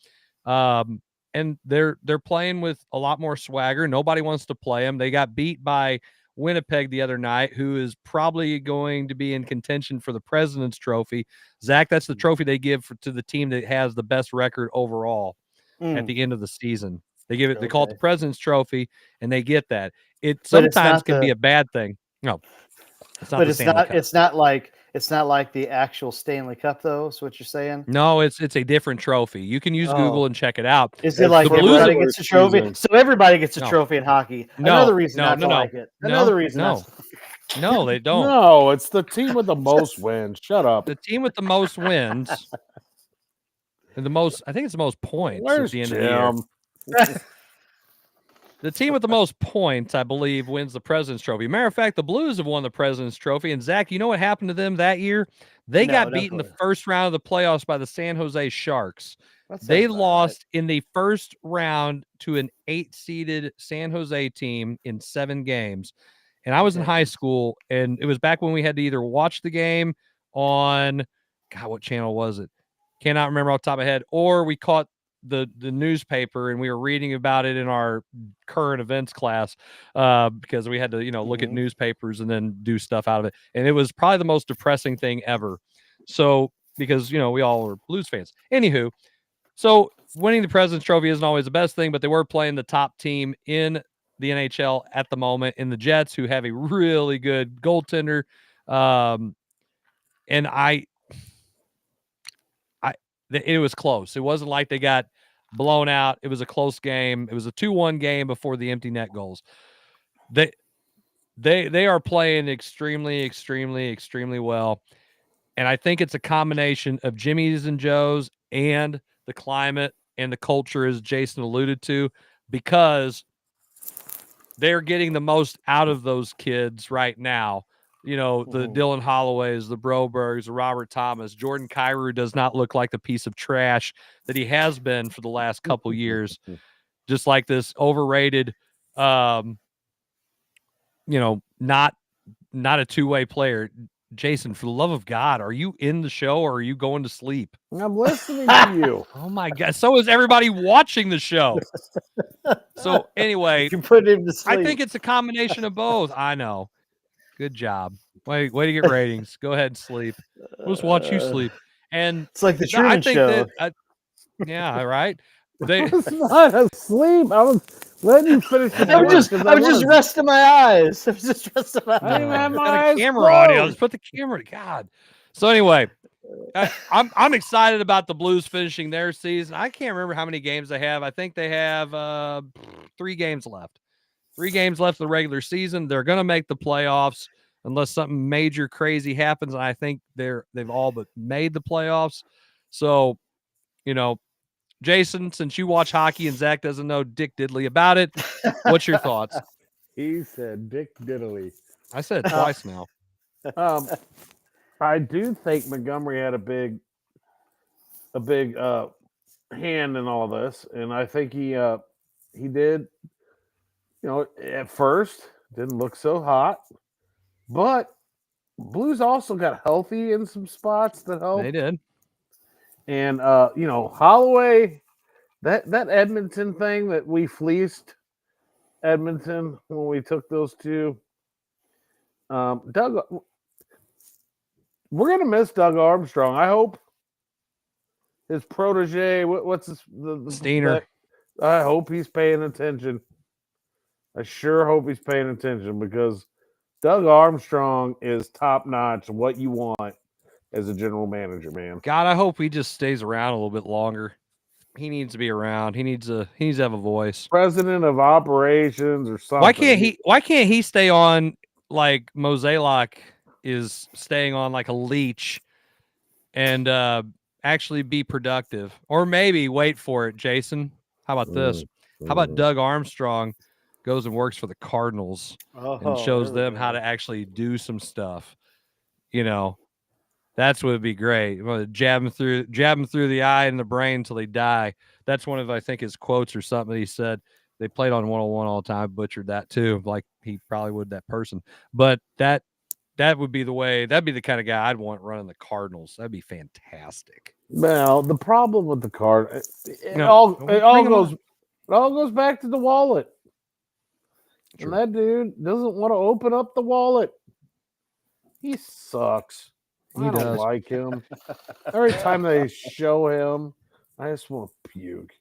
And they're playing with a lot more swagger. Nobody wants to play them. They got beat by Winnipeg the other night, who is probably going to be in contention for the President's Trophy. Zach, that's the trophy they give to the team that has the best record overall at the end of the season. They give it. They call it the President's Trophy, and they get that. It sometimes can be a bad thing. No, it's not. But it's not like the actual Stanley Cup, though. Is what you're saying? No, it's a different trophy. You can use Google and check it out. Is it like everybody gets a trophy? So everybody gets a trophy in hockey. Another reason not to like it. Another reason. No, they don't. No, it's the team with the most wins. Shut up. The team with the most wins. And I think it's the most points Where's at the end of the year. The team with the most points, I believe, wins the President's Trophy. Matter of fact, the Blues have won the President's Trophy. And Zach, you know what happened to them that year? They got beat in the first round of the playoffs by the San Jose Sharks. They lost in the first round to an 8-seeded San Jose team in 7 games. And I was in high school, and it was back when we had to either watch the game on, what channel was it? Cannot remember off the top of my head. Or we caught the newspaper and we were reading about it in our current events class because we had to look at newspapers and then do stuff out of it, and it was probably the most depressing thing ever. So because we all were Blues fans. Anywho, so winning the President's Trophy isn't always the best thing, but they were playing the top team in the NHL at the moment in the Jets, who have a really good goaltender, and it was close. It wasn't like they got blown out. It was a close game. It was a 2-1 game before the empty net goals. They are playing extremely, extremely, extremely well. And I think it's a combination of Jimmy's and Joe's and the climate and the culture, as Jason alluded to, because they're getting the most out of those kids right now. The Dylan Holloways, the Brobergs, the Robert Thomas. Jordan Kyrou does not look like the piece of trash that he has been for the last couple years. Just like this overrated, not a two-way player. Jason, for the love of God, are you in the show or are you going to sleep? I'm listening to you. Oh my God. So is everybody watching the show. So anyway, you can put him to sleep. I think it's a combination of both. I know. Good job. Way to get ratings. Go ahead and sleep. We'll just watch you sleep. And it's like the Truman Show. Yeah, right. I was not asleep. I was letting you finish. I was just resting my eyes. I was just resting my eyes. I didn't have my got a eyes camera on you. closed. Let's put the camera. God. So anyway, I'm excited about the Blues finishing their season. I can't remember how many games they have. I think they have 3 games left. 3 games left of the regular season. They're going to make the playoffs unless something major crazy happens. And I think they've all but made the playoffs. So, Jason, since you watch hockey and Zach doesn't know Dick Diddley about it, what's your thoughts? He said Dick Diddley. I said it twice now. I do think Montgomery had a big hand in all this, and I think he did. At first didn't look so hot, but Blues also got healthy in some spots that helped. They did. And Holloway, that Edmonton thing that we fleeced Edmonton when we took those 2. Doug, we're gonna miss Doug Armstrong. I hope his protege, what's his Steiner. I hope he's paying attention. I sure hope he's paying attention because Doug Armstrong is top notch. What you want as a general manager, man. God, I hope he just stays around a little bit longer. He needs to be around. He needs to have a voice. President of operations or something. Why can't he stay on like Mozeliak is staying on like a leech and actually be productive? Or maybe wait for it, Jason. How about this? How about Doug Armstrong goes and works for the Cardinals and shows them how to actually do some stuff? That's what would be great. Jab him through the eye and the brain until they die. That's one of, I think, his quotes or something. He said they played on 101 all the time. Butchered that too, like he probably would that person. But that would be the way. That'd be the kind of guy I'd want running the Cardinals. That'd be fantastic. Well, the problem with the card, it all goes back to the wallet. Sure. And that dude doesn't want to open up the wallet. He sucks. I don't like him. Every time they show him, I just want to puke.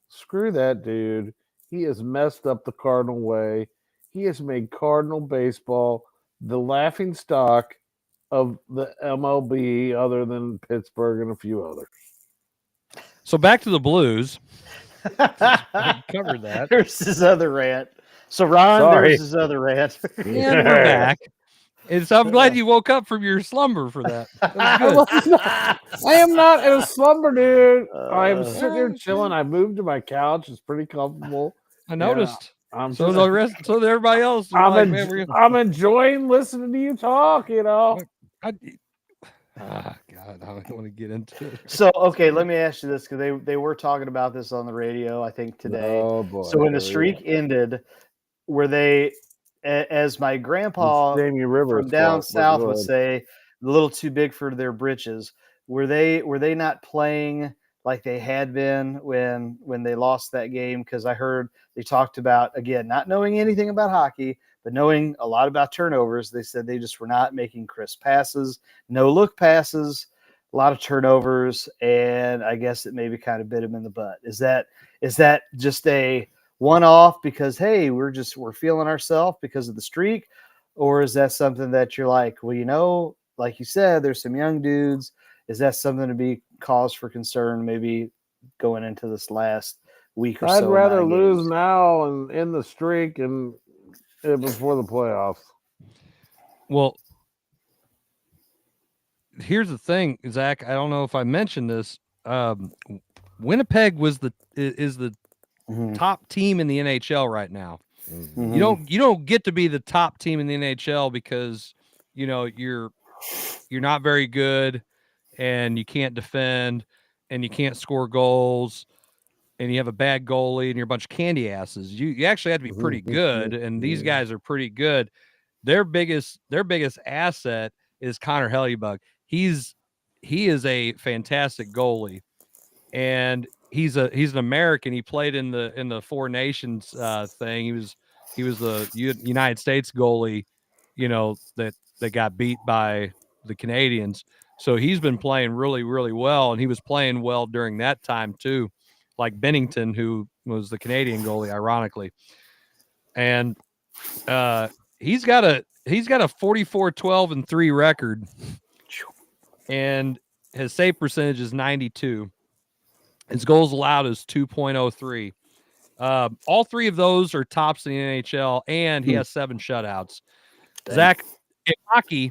Screw that dude. He has messed up the Cardinal way. He has made Cardinal baseball the laughing stock of the MLB, other than Pittsburgh and a few others. So back to the Blues. I covered that. There's his other rant. So Ron, there's his other rant. And we're back. And so I'm glad you woke up from your slumber for that. I am not in a slumber, dude. I am sitting here chilling. I moved to my couch. It's pretty comfortable. I noticed. So everybody else. I'm enjoying listening to you talk. God, I don't want to get into it. So okay, let me ask you this, because they were talking about this on the radio, I think today. Oh boy! So when the streak ended, were they, as my grandpa from down south would say, a little too big for their britches? Were they not playing like they had been when they lost that game? Because I heard they talked about, again, not knowing anything about hockey, but knowing a lot about turnovers. They said they just were not making crisp passes, no look passes, a lot of turnovers, and I guess it maybe kind of bit them in the butt. Is that just a one-off because, hey, we're feeling ourselves because of the streak? Or is that something that you're like, well, like you said, there's some young dudes. Is that something to be cause for concern maybe going into this last week or so? I'd rather lose now and end the streak and before the playoffs. Well, here's the thing, Zach. I don't know if I mentioned this. Winnipeg is the top team in the NHL right now. Mm-hmm. You don't get to be the top team in the NHL because you're not very good and you can't defend and you can't score goals and you have a bad goalie and you're a bunch of candy asses. You actually have to be pretty good, and these guys are pretty good. Their biggest asset is Connor Hellebuyck. He is a fantastic goalie, and he's an American. He played in the Four Nations thing. He was the United States goalie, that got beat by the Canadians. So he's been playing really, really well, and he was playing well during that time too, like Bennington, who was the Canadian goalie, ironically. And he's got a 44-12-3 record, and his save percentage is 92. His goals allowed is 2.03. All three of those are tops in the NHL, and he has 7 shutouts. Dang. Zach, in hockey,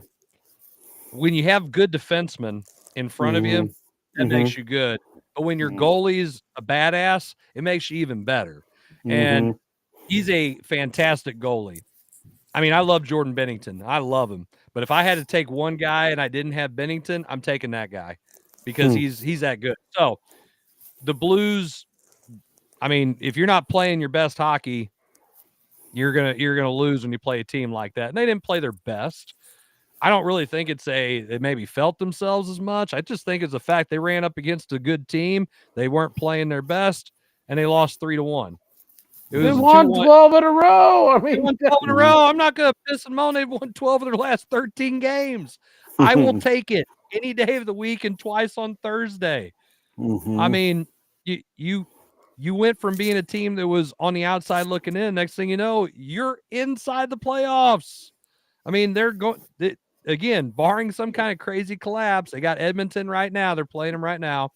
when you have good defensemen in front of you, that makes you good. But when your goalie's a badass, it makes you even better. And he's a fantastic goalie. I mean, I love Jordan Bennington. I love him. But if I had to take one guy and I didn't have Bennington, I'm taking that guy because he's that good. So the Blues, I mean, if you're not playing your best hockey, you're gonna lose when you play a team like that. And they didn't play their best. I don't really think they maybe felt themselves as much. I just think it's the fact they ran up against a good team. They weren't playing their best, and they lost 3-1. They won 12 in a row. I mean, they won 12 in a row. I'm not going to piss them on. They've won 12 of their last 13 games. I will take it any day of the week and twice on Thursday. I mean, you went from being a team that was on the outside looking in. Next thing you know, you're inside the playoffs. I mean, they're going again, barring some kind of crazy collapse. They got Edmonton right now. They're playing them right now.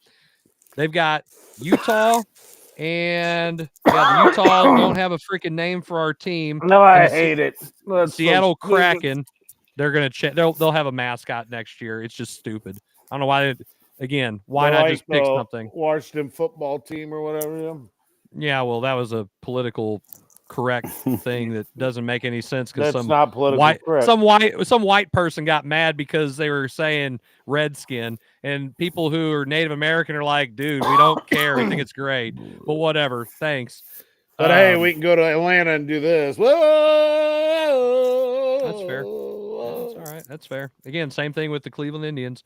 They've got Utah, and the Utah don't have a freaking name for our team. No, I hate it. Seattle Kraken. They're gonna they'll have a mascot next year. It's just stupid. I don't know why. Why not just pick something? Washington football team or whatever. Yeah, well, that was a political correct thing that doesn't make any sense because That's not politically correct. some white person got mad because they were saying redskin, and people who are Native American are like, dude, we don't care. We think it's great, but whatever. Thanks. But hey, we can go to Atlanta and do this. Whoa! That's fair. That's all right. That's fair. Again, same thing with the Cleveland Indians,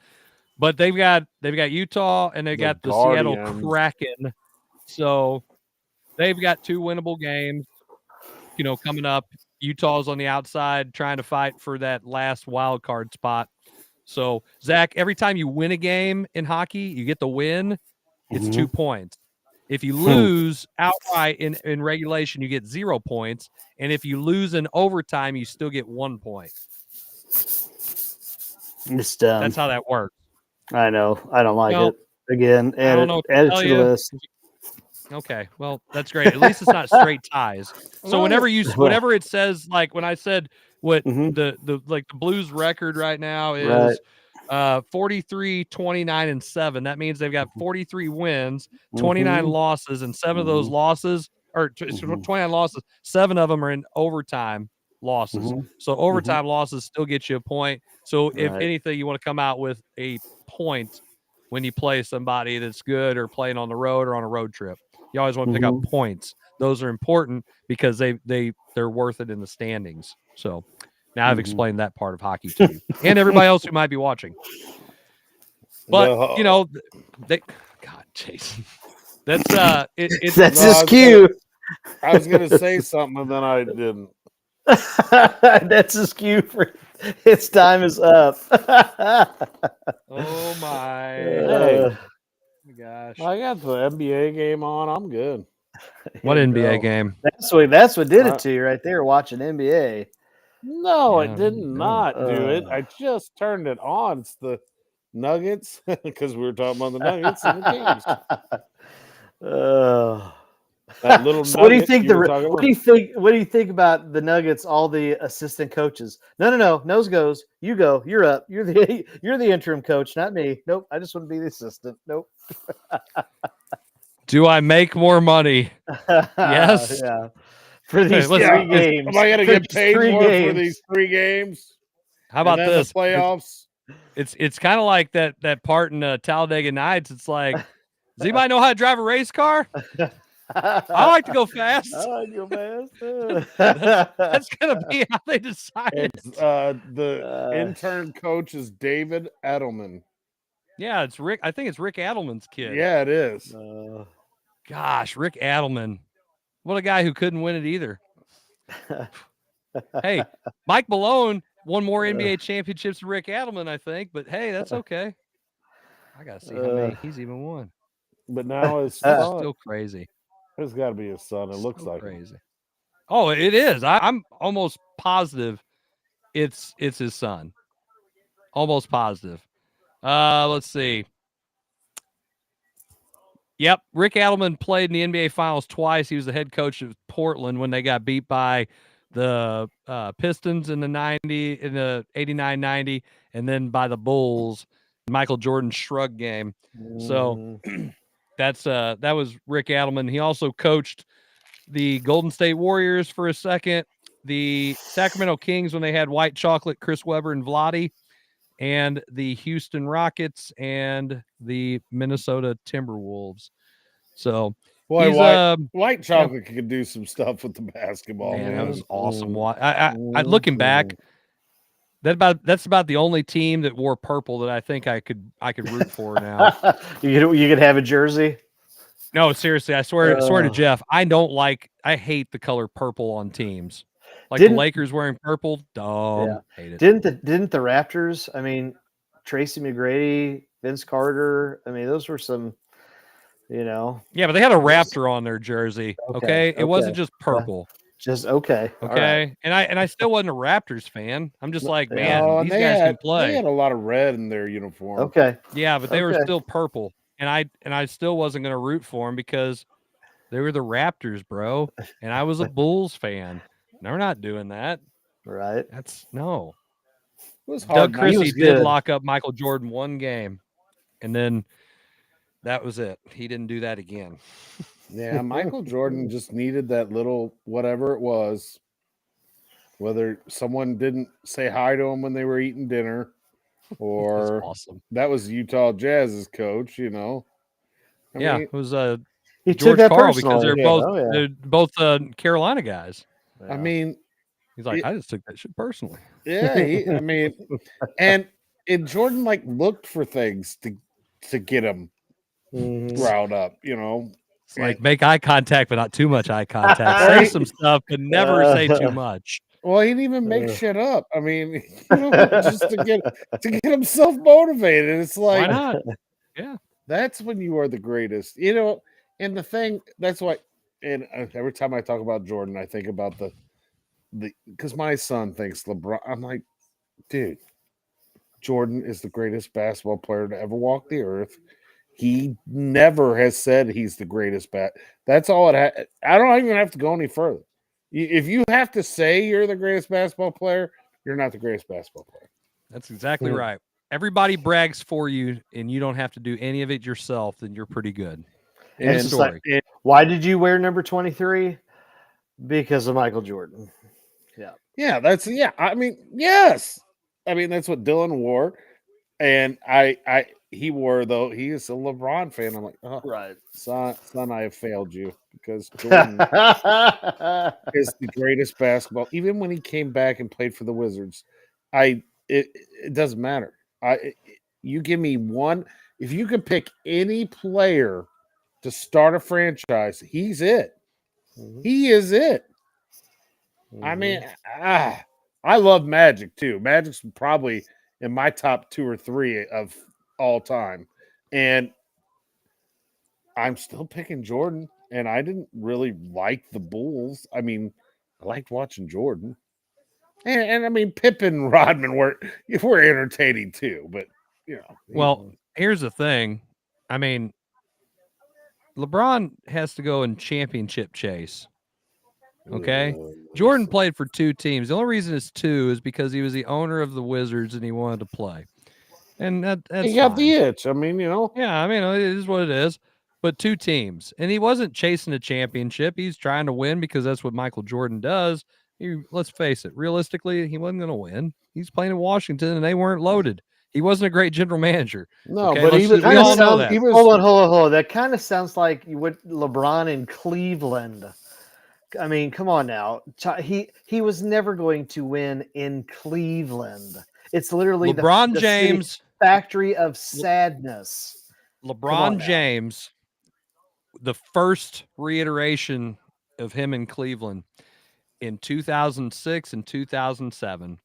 but they've got Utah and they got the Seattle Kraken. So they've got 2 winnable games, coming up. Utah's on the outside trying to fight for that last wild card spot. So, Zach, every time you win a game in hockey, you get the win. It's 2 points. If you lose outright in regulation, you get 0 points. And if you lose in overtime, you still get 1 point. It's dumb. That's how that works. I know. I don't like it. Again, add it to the list. Okay, well, that's great. At least it's not straight ties. So whenever it says, like when I said what the Blues record right now is 43, 29, and 7. That means they've got 43 wins, 29 losses, and 7 of those losses, or 29 losses, 7 of them are in overtime losses. So overtime losses still get you a point. So if anything, you want to come out with a point when you play somebody that's good or playing on the road or on a road trip. You always want to pick up points. Those are important because they're worth it in the standings. So now I've explained that part of hockey to you and everybody else who might be watching. But God, Jason, that's that's his cue. I was going to say something and then I didn't. That's his cue for its time is up. Oh my. Hey. Gosh, I got the NBA game on. I'm good. What NBA game? That's what did it to you right there. Watching NBA. No, it did not do it. I just turned it on. It's the Nuggets because we were talking about the Nuggets and the Kings. That little so what do you think? What do you think about the Nuggets? All the assistant coaches. No. Nose goes. You go. You're up. You're the interim coach, not me. Nope. I just want to be the assistant. Nope. Do I make more money? Yes. Yeah. For these 3 games. Am I going to get paid more for these 3 games? How about this? The playoffs. It's kind of like that part in Talladega Nights. It's like, does anybody know how to drive a race car? I like to go fast. I like to go fast. That's gonna be how they decide. The intern coach is David Edelman. Yeah, it's Rick. I think it's Rick Adelman's kid. Yeah, it is. Gosh, Rick Adelman. What a guy who couldn't win it either. Hey, Mike Malone won more NBA championships than Rick Adelman, I think. But hey, that's okay. I gotta see how many he's even won. But now it's still crazy. It's got to be his son. It looks like crazy. Oh, it is. I'm almost positive it's his son. Almost positive. Let's see. Yep, Rick Adelman played in the NBA Finals twice. He was the head coach of Portland when they got beat by the Pistons in the 89-90, and then by the Bulls, Michael Jordan shrug game. So that was Rick Adelman. He also coached the Golden State Warriors for a second, the Sacramento Kings when they had White Chocolate, Chris Webber, and Vlade, and the Houston Rockets and the Minnesota Timberwolves. So White Chocolate could do some stuff with the basketball. Man, that was awesome. I looking back, that's about the only team that wore purple that I think I could root for now. You could have a jersey. No, seriously, I swear to Jeff, I hate the color purple on teams. Like the Lakers wearing purple, hate it. Didn't the Raptors? I mean, Tracy McGrady, Vince Carter. I mean, those were some, Yeah, but they had a Raptor on their jersey. Okay, it wasn't just purple. Just okay. Okay, right. and I still wasn't a Raptors fan. I'm just like, man, these guys can play. They had a lot of red in their uniform. Okay. Yeah, but they were still purple, and I still wasn't going to root for them because they were the Raptors, bro, and I was a Bulls fan. No, we're not doing that. Right. No. It was hard. Doug Christie did lock up Michael Jordan one game, and then that was it. He didn't do that again. Yeah, Michael Jordan just needed that little whatever it was. Whether someone didn't say hi to him when they were eating dinner, or awesome. That was Utah Jazz's coach, you know. I mean, it was he George took that Karl because personally. they're both Carolina guys. I mean, he's like, I just took that shit personally. Yeah, I mean, and Jordan like looked for things to get him riled up, you know. It's like make eye contact, but not too much eye contact. Say some stuff, but never say too much. Well, he didn't even make shit up. I mean, just to get himself motivated. It's like, why not? Yeah, that's when you are the greatest, you know. And the thing, that's why. And every time I talk about Jordan, I think about the because my son thinks LeBron. I'm like, dude, Jordan is the greatest basketball player to ever walk the earth. He never has said he's the greatest That's all it I don't even have to go any further. If you have to say you're the greatest basketball player, you're not the greatest basketball player. That's exactly right. Everybody brags for you, and you don't have to do any of it yourself. Then you're pretty good. And story. Like, why did you wear number 23? Because of Michael Jordan. Yeah. I mean, yes. I mean, that's what Dylan wore, and he wore, though. He is a LeBron fan. I'm like, oh, right, son, I have failed you because Jordan is the greatest basketball. Even when he came back and played for the Wizards, it doesn't matter. You give me one. If you could pick any player to start a franchise, he's it. Mm-hmm. He is it. Mm-hmm. I mean, I love Magic too. Magic's probably in my top 2 or 3 of all time. And I'm still picking Jordan. And I didn't really like the Bulls. I mean, I liked watching Jordan. And I mean, Pippen and Rodman were entertaining too. But, you know. Well, here's the thing. I mean, LeBron has to go in championship chase. Okay. Jordan played for 2 teams. The only reason it's 2 is because he was the owner of the Wizards and he wanted to play. And that's he got the itch. I mean, you know. Yeah, I mean, it is what it is. But 2 teams. And he wasn't chasing a championship. He's trying to win because that's what Michael Jordan does. Let's face it. Realistically, he wasn't going to win. He's playing in Washington and they weren't loaded. He wasn't a great general manager. No, okay? but we all know that. Hold on. That kind of sounds like what LeBron in Cleveland. I mean, come on now. He was never going to win in Cleveland. It's literally LeBron the James factory of sadness. LeBron James, the first reiteration of him in Cleveland in 2006 and 2007,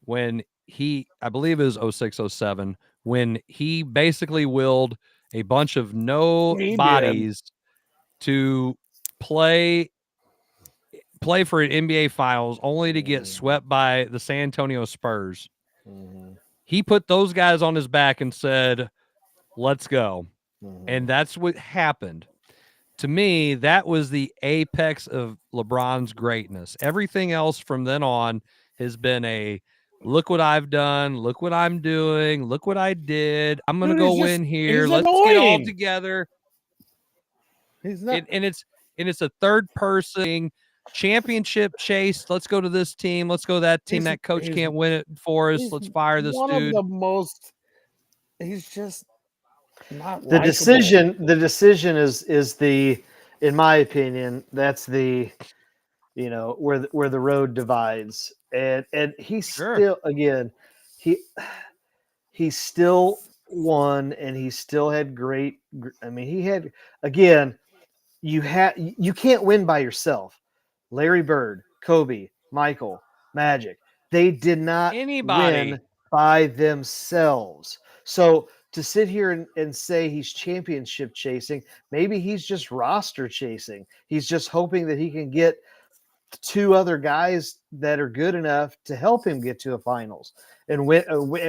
when I believe it was 06-07, when he basically willed a bunch of nobodies to play for an NBA Finals only to get swept by the San Antonio Spurs. Mm-hmm. He put those guys on his back and said, let's go. Mm-hmm. And that's what happened. To me, that was the apex of LeBron's greatness. Everything else from then on has been a look what I've done, look what I'm doing, look what I did. I'm going to go win here. Let's get all together. He's not. And it's a third person championship chase. Let's go to this team. Let's go to that team. That coach can't win it for us. Let's fire this one dude. Of the most. He's just not the decision. The decision is the, in my opinion, that's the, you know, where the road divides, and he's still again, he still won, and he still had great. I mean, he had again. You can't win by yourself. Larry Bird, Kobe, Michael, Magic, they did not win by themselves. So to sit here and say he's championship chasing, maybe he's just roster chasing. He's just hoping that he can get 2 other guys that are good enough to help him get to the finals and win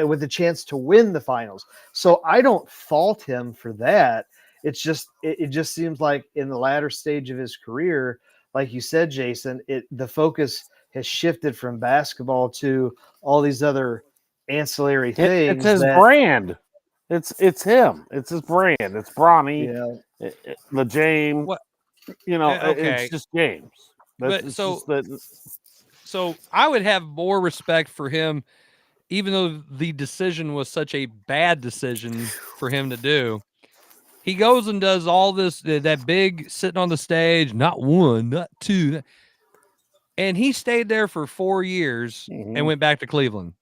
with a chance to win the finals. So I don't fault him for that. It's just it just seems like in the latter stage of his career, like you said, Jason, the focus has shifted from basketball to all these other ancillary things. It's his brand. It's him. It's his brand. It's Bronny. Yeah. The James. What? You know, okay. it's just games. So I would have more respect for him, even though the decision was such a bad decision for him to do. He goes and does all this, that big sitting on the stage, not one, not two. And he stayed there for 4 years and went back to Cleveland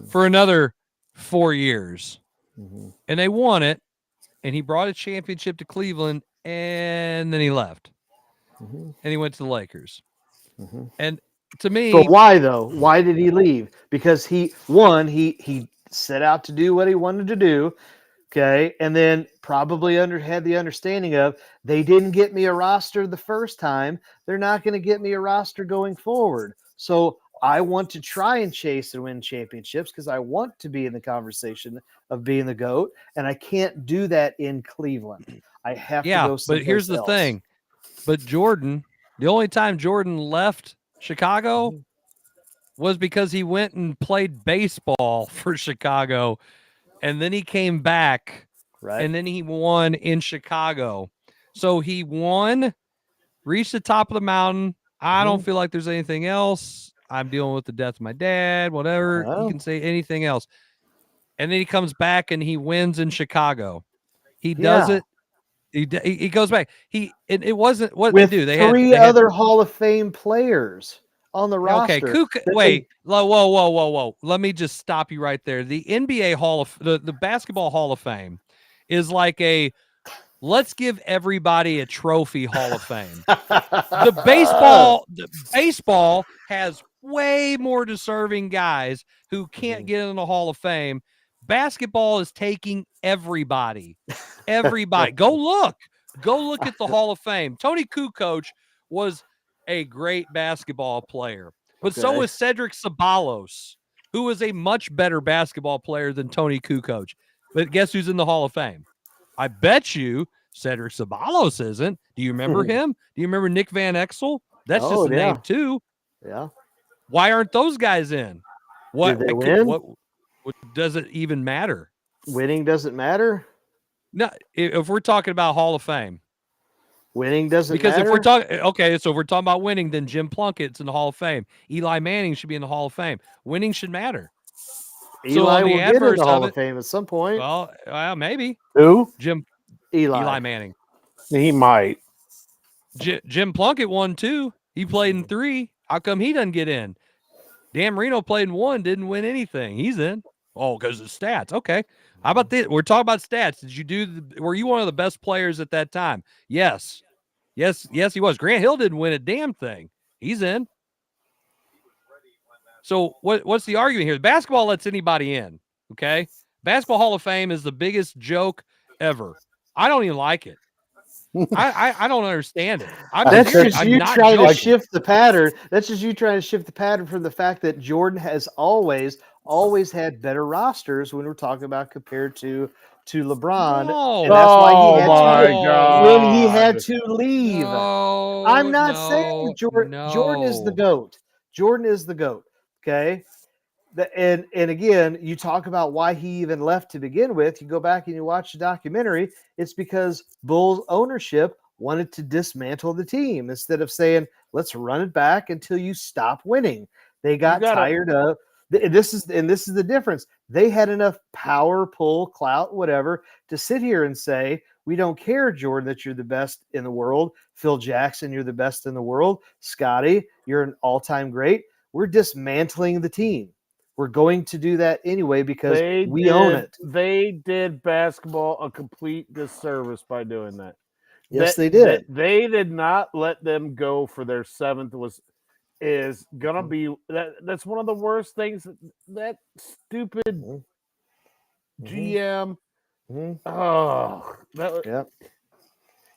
for another 4 years. And they won it. And he brought a championship to Cleveland, and then he left. And he went to the Lakers. And to me, but why though? Why did he leave? Because he set out to do what he wanted to do, okay, and then probably had the understanding of they didn't get me a roster the first time, they're not going to get me a roster going forward. So I want to try and chase and win championships because I want to be in the conversation of being the GOAT, and I can't do that in Cleveland. I have to go someplace but here's the else. thing. But Jordan, the only time Jordan left Chicago was because he went and played baseball for Chicago, and then he came back, and then he won in Chicago. So he won, reached the top of the mountain. I don't feel like there's anything else. I'm dealing with the death of my dad, whatever. You can say anything else. And then he comes back and he wins in Chicago. He does it. He goes back. It wasn't what with they do. They had other Hall of Fame players on the roster. Okay, wait. Whoa. Let me just stop you right there. The NBA the Basketball Hall of Fame is like let's give everybody a trophy Hall of Fame. The baseball has way more deserving guys who can't get in the Hall of Fame. Basketball is taking everybody. Go look at the Hall of Fame. Tony Kukoc was a great basketball player, but so was Cedric Ceballos, who was a much better basketball player than Tony Kukoc. But guess who's in the Hall of Fame? I bet you Cedric Ceballos isn't. Do you remember him? Do you remember Nick Van Exel? That's just a name too. Yeah. Why aren't those guys in? Did they win? What does it even matter? Winning doesn't matter? No, if we're talking about Hall of Fame. Winning doesn't because matter? if we're talking so if we're talking about winning, then Jim Plunkett's in the Hall of Fame. Eli Manning should be in the Hall of Fame. Winning should matter. Eli will get in the Hall of Fame at some point. Well, maybe. Who? Eli Manning. He might. Jim Plunkett won 2. He played in 3. How come he doesn't get in? Dan Marino played in 1, didn't win anything. He's in. Oh, because of stats. Okay. How about this? We're talking about stats. Were you one of the best players at that time? Yes. Yes, he was. Grant Hill didn't win a damn thing. He's in. So what's the argument here? Basketball lets anybody in. Okay. Basketball Hall of Fame is the biggest joke ever. I don't even like it. I don't understand it. That's just you trying to shift the pattern. That's just you trying to shift the pattern from the fact that Jordan has always had better rosters when we're talking about compared to LeBron. No. And that's why he had God. to leave. No, I'm not saying Jordan is the GOAT. Jordan is the GOAT. Okay. And again, you talk about why he even left to begin with. You go back and you watch the documentary. It's because Bulls ownership wanted to dismantle the team instead of saying, let's run it back until you stop winning. They got tired of this is the difference. They had enough power, pull, clout, whatever, to sit here and say, we don't care, Jordan, that you're the best in the world. Phil Jackson, you're the best in the world. Scotty, you're an all-time great. We're dismantling the team. We're going to do that anyway because we own it. They did basketball a complete disservice by doing that. Yes, they did. They did not let them go for their 7th is gonna be that's one of the worst things that stupid GM. Oh,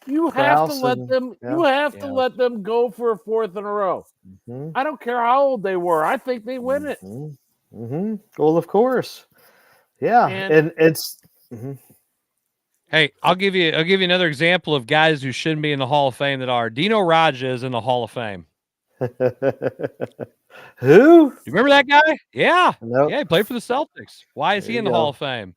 you have to let them. You have to let them go for a 4th in a row. I don't care how old they were. I think they win it. Well, of course, yeah, and it's. Hey, I'll give you another example of guys who shouldn't be in the Hall of Fame that are. Dino Raja is in the Hall of Fame. Who? You remember that guy? Yeah. Nope. Yeah, he played for the Celtics. Why is he in the Hall of Fame?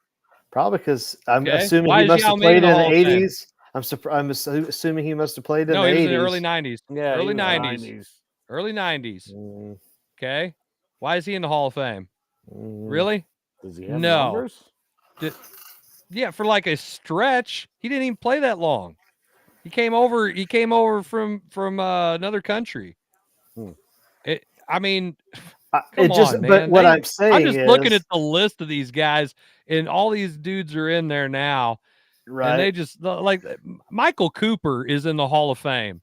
Probably because I'm assuming he must have played in the 80s. I'm assuming he must have played in No, the he was 80s. in the early 90s. Yeah, early he was 90s. Early 90s. Okay. Why is he in the Hall of Fame? Really? Does he have No. numbers? Yeah, for like a stretch, he didn't even play that long. He came over from another country. I mean, come on, man. But what I'm saying I'm just is, looking at the list of these guys, and all these dudes are in there now. right? And they just like Michael Cooper is in the Hall of Fame.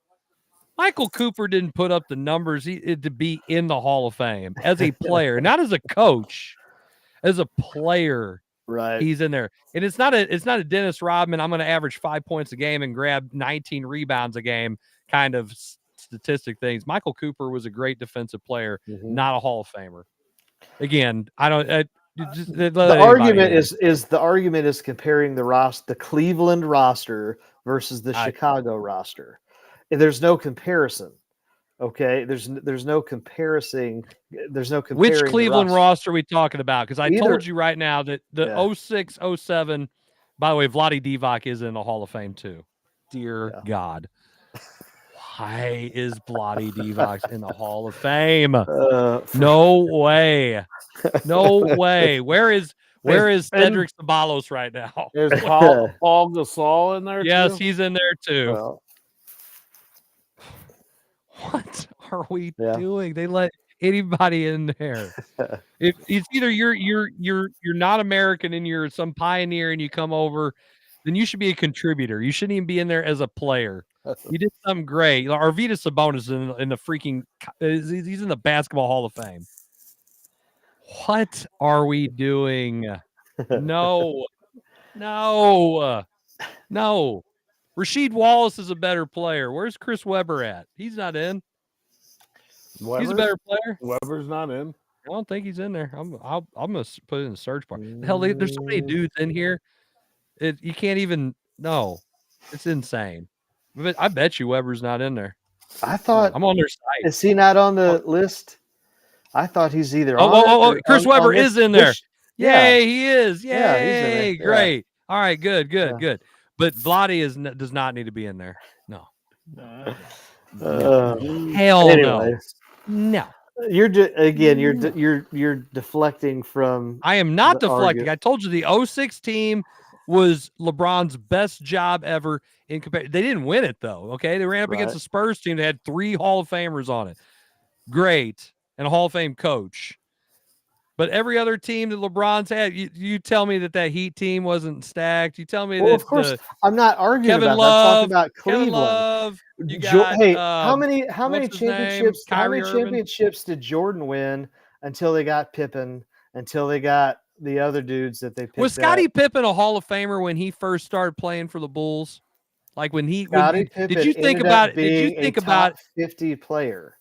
Michael Cooper didn't put up the numbers to be in the Hall of Fame as a player, not as a coach, as a player. Right. He's in there. And it's not a Dennis Rodman, I'm going to average 5 points a game and grab 19 rebounds a game kind of statistic things. Michael Cooper was a great defensive player, not a Hall of Famer. Again, I don't the argument is comparing the Cleveland roster versus the Chicago roster. And there's no comparison. Okay, there's no comparison. There's no comparing. Which Cleveland roster are we talking about? Because I told you right now that the 06, 07, by the way, Vlade Divac is in the Hall of Fame too. Dear God. Why is Vlade Divac in the Hall of Fame? No way. No way. Where is Cedric Ceballos right now? Is Paul Gasol in there Yes, too? he's in there too. Well, what are we doing? They let anybody in there. If it's either you're not American and you're some pioneer and you come over, then you should be a contributor. You shouldn't even be in there as a player. You did something great. Arvydas Sabonis in the freaking he's in the Basketball Hall of Fame. What are we doing? No. Rasheed Wallace is a better player. Where's Chris Webber at? He's not in. He's a better player. Webber's not in. I don't think he's in there. I'm gonna put it in the search bar. Hell, there's so many dudes in here. You can't even. No, it's insane. But I bet you Webber's not in there. I thought I'm on their site. Is he not on the list? I thought he's either on. Chris Webber is in there. Yay, he is. Yay, yeah, he's in there. Great. All right, good. But Vlade does not need to be in there. No. Hell anyways. No. You're you're deflecting from. I am not deflecting. I told you the 06 team was LeBron's best job ever in comparison. They didn't win it though. Okay, they ran up against the Spurs team that had 3 Hall of Famers on it. Great, and a Hall of Fame coach. But every other team that LeBron's had, you tell me that Heat team wasn't stacked. You tell me that. Of course, I'm not arguing Kevin about Love, that. I'm talking about Cleveland. Kevin Love, you got, how many championships? How many championships did Jordan win until they got Pippen? Until they got the other dudes that they picked. Was Scottie Pippen a Hall of Famer when he first started playing for the Bulls? Like when he? Did you think about? Did you think about 50 player?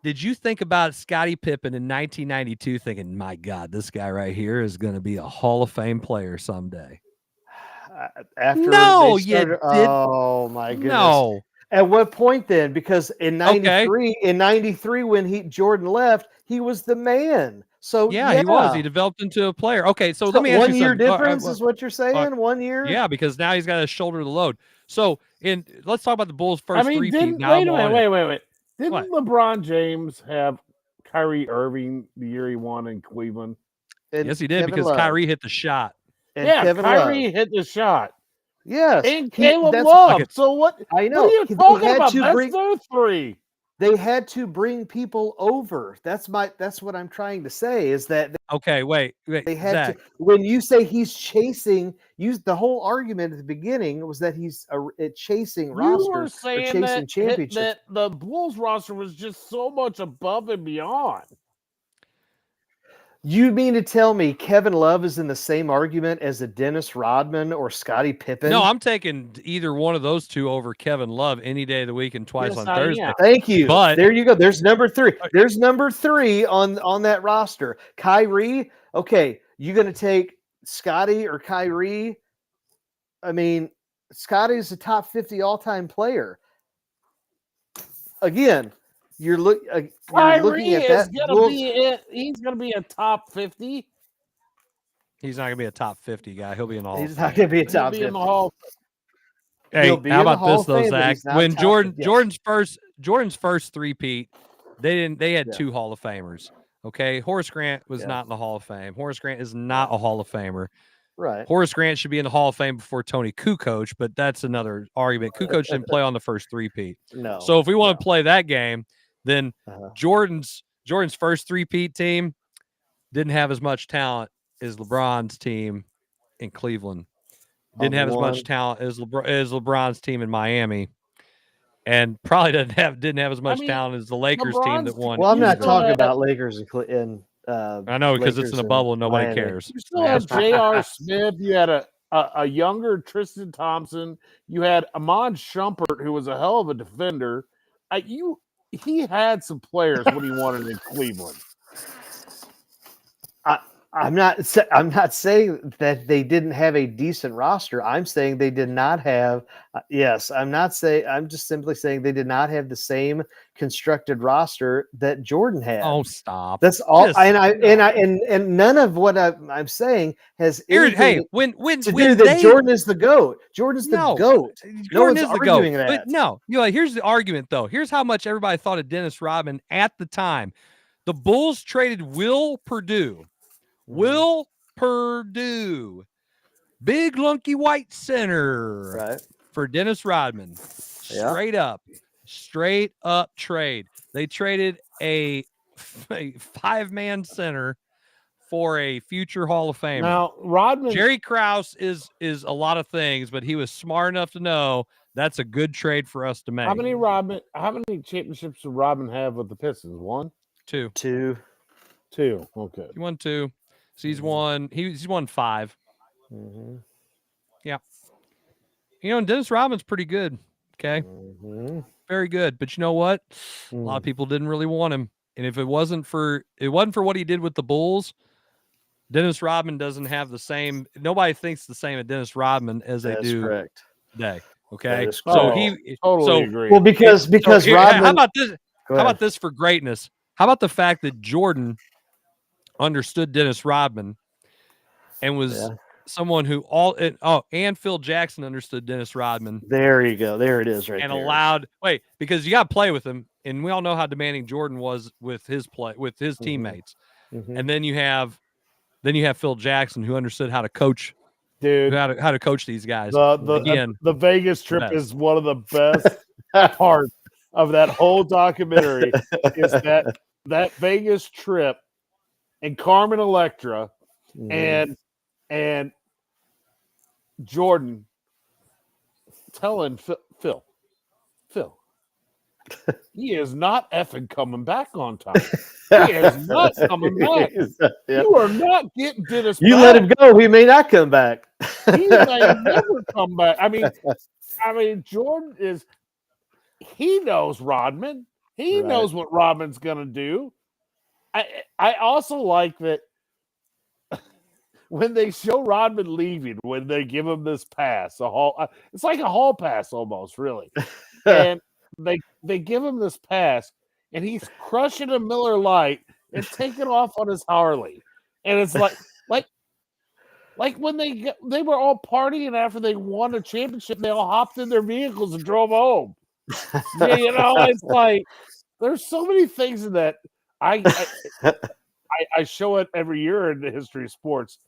Did you think about Scottie Pippen in 1992 thinking, my God, this guy right here is going to be a Hall of Fame player someday? Oh my goodness. No. At what point then? Because in 93, when Jordan left, he was the man. So yeah, he was. He developed into a player. Okay, so let me ask you something. 1 year difference is what you're saying? 1 year? Yeah, because now he's got to shoulder the load. So let's talk about the Bulls' first wait a minute. Didn't LeBron James have Kyrie Irving the year he won in Cleveland? Yes, he did, because Kyrie hit the shot. Kyrie hit the shot. Yes. And Caleb Love. So what? I know. What are you talking about? That's those 3. They had to bring people over. That's what I'm trying to say is that. Okay, wait. They had to. When you say he's chasing, the whole argument at the beginning was that he's chasing roster. You were saying that the Bulls roster was just so much above and beyond. You mean to tell me Kevin Love is in the same argument as a Dennis Rodman or Scottie Pippen? No, I'm taking either one of those two over Kevin Love any day of the week and twice on Thursday. Yeah. Thank you. But there you go. There's number 3. There's number 3 on that roster. Kyrie. Okay, you going to take Scottie or Kyrie? I mean, Scottie's a top 50 all-time player. Again. You're looking at that. He's going to be a top 50. He's not going to be a top 50 guy. He'll be in the Hall. He's not going to be a top 50. In the Hall. Hey, He'll be how in the about Hall this of though, Fame, but Zach? he's not When top- yes. Jordan's first three-peat, they had two Hall of Famers. Okay, Horace Grant was not in the Hall of Fame. Horace Grant is not a Hall of Famer. Right. Horace Grant should be in the Hall of Fame before Tony Kukoc, but that's another argument. Kukoc didn't play on the first three-peat. No. So if we want to play that game, then Uh-huh. Jordan's first three-peat team didn't have as much talent as LeBron's team in Cleveland. Didn't have as much talent as LeBron's team in Miami, and probably didn't have as much talent as the Lakers team that won. Well, I'm not talking about Lakers and I know because it's in a bubble and nobody cares. You still had J.R. Smith. You had a younger Tristan Thompson. You had Amon Shumpert, who was a hell of a defender. He had some players when he wanted in Cleveland. I'm not saying that they didn't have a decent roster. I'm saying they did not have. Yes, I'm just simply saying they did not have the same constructed roster that Jordan had. Oh, stop! That's all. And none of what I'm saying has anything to do that Jordan is the GOAT. Jordan's the GOAT. Jordan is the GOAT. But no, here's the argument though. Here's how much everybody thought of Dennis Rodman at the time. The Bulls traded Will Perdue. Will Perdue, big lunky white center, for Dennis Rodman. Straight up trade. They traded a 5-man center for a future Hall of Famer. Now, Rodman, Jerry Krause is a lot of things, but he was smart enough to know that's a good trade for us to make. How many championships did Rodman have with the Pistons? 1? 2. 2. Okay. He won 2. So he's won 5. Mm-hmm. Yeah. And Dennis Rodman's pretty good. Okay. Mm-hmm. Very good. But you know what? A lot of people didn't really want him. And if it wasn't for what he did with the Bulls, Dennis Rodman doesn't have the same. Nobody thinks the same of Dennis Rodman as they do correct. today. Okay. Totally agree. Well, because Rodman. How about this? How about this for greatness? How about the fact that Jordan understood Dennis Rodman and was someone who and Phil Jackson understood Dennis Rodman. There you go. There it is right and there. allowed because you got to play with him, and we all know how demanding Jordan was with his teammates. Mm-hmm. And then you have Phil Jackson, who understood how to coach, dude, how to coach these guys. The Vegas trip is one of the best parts of that whole documentary. Is that Vegas trip and Carmen Electra and Jordan telling Phil, he is not effing coming back on time. He is not coming back. You are not getting Dennis back. You let him go, he may not come back. He may never come back. I mean, Jordan he knows Rodman. He knows what Rodman's gonna do. I also like that when they show Rodman leaving, when they give him this pass, it's like a hall pass almost, really. And they give him this pass, and he's crushing a Miller Lite and taking off on his Harley. And it's like when they were all partying after they won a championship, they all hopped in their vehicles and drove home. It's like there's so many things in that. I show it every year in the history of sports.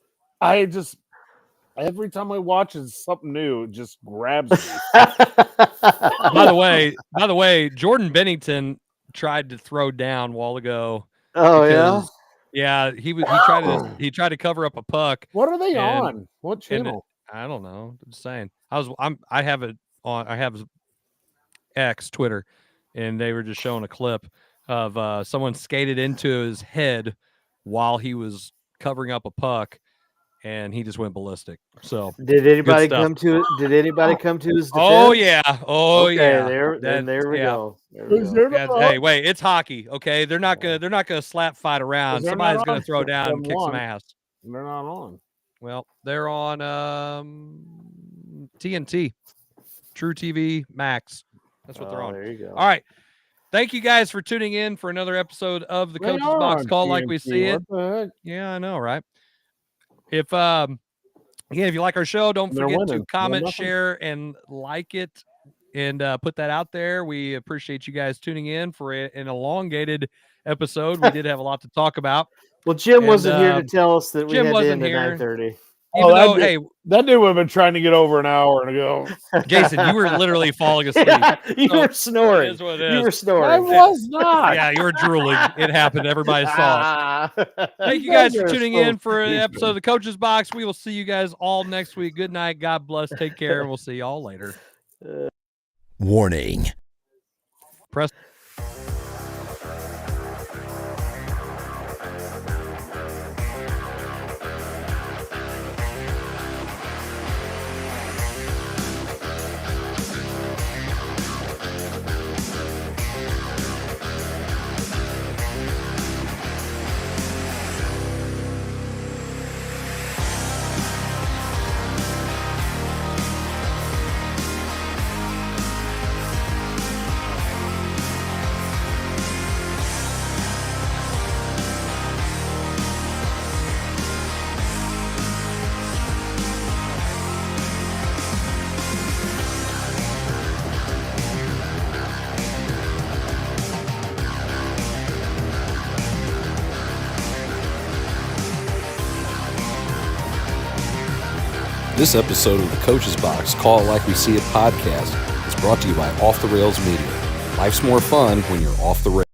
Every time I watch it, something new, it just grabs me. By the way, Jordan Bennington tried to throw down a while ago. Oh yeah. Yeah, he tried to cover up a puck. What are they on? What channel? I don't know. I'm just saying. I have it on. I have X Twitter, and they were just showing a clip of someone skated into his head while he was covering up a puck, and he just went ballistic. So did anybody come to his defense? Oh yeah. Oh okay, yeah. There we go. Hey, wait, it's hockey. Okay, they're not gonna slap fight around. Somebody's gonna throw down and kick some ass. They're not on. Well, they're on TNT, True TV Max. That's what they're on. There you go. All right. Thank you guys for tuning in for another episode of the Coach's Box Call, like we see it. What the heck? Yeah, I know, right? If Again, if you like our show, don't They're forget winning. to comment, They're share, and like it, and put that out there. We appreciate you guys tuning in for an elongated episode. We did have a lot to talk about. Well, Jim wasn't here to tell us that we Jim had to wasn't end at here. 9:30. Even though, hey, that dude would have been trying to get over an hour ago. Jason, you were literally falling asleep. Yeah, you So, were snoring. it is what it You is. were snoring. I was not. Yeah, you were drooling. It happened. Everybody saw it. Thank you guys for tuning in for an episode of the Coach's Box. We will see you guys all next week. Good night. God bless. Take care. And we'll see y'all later. Warning. Press. This episode of the Coach's Box, Call It Like We See It podcast is brought to you by Off the Rails Media. Life's more fun when you're off the rails.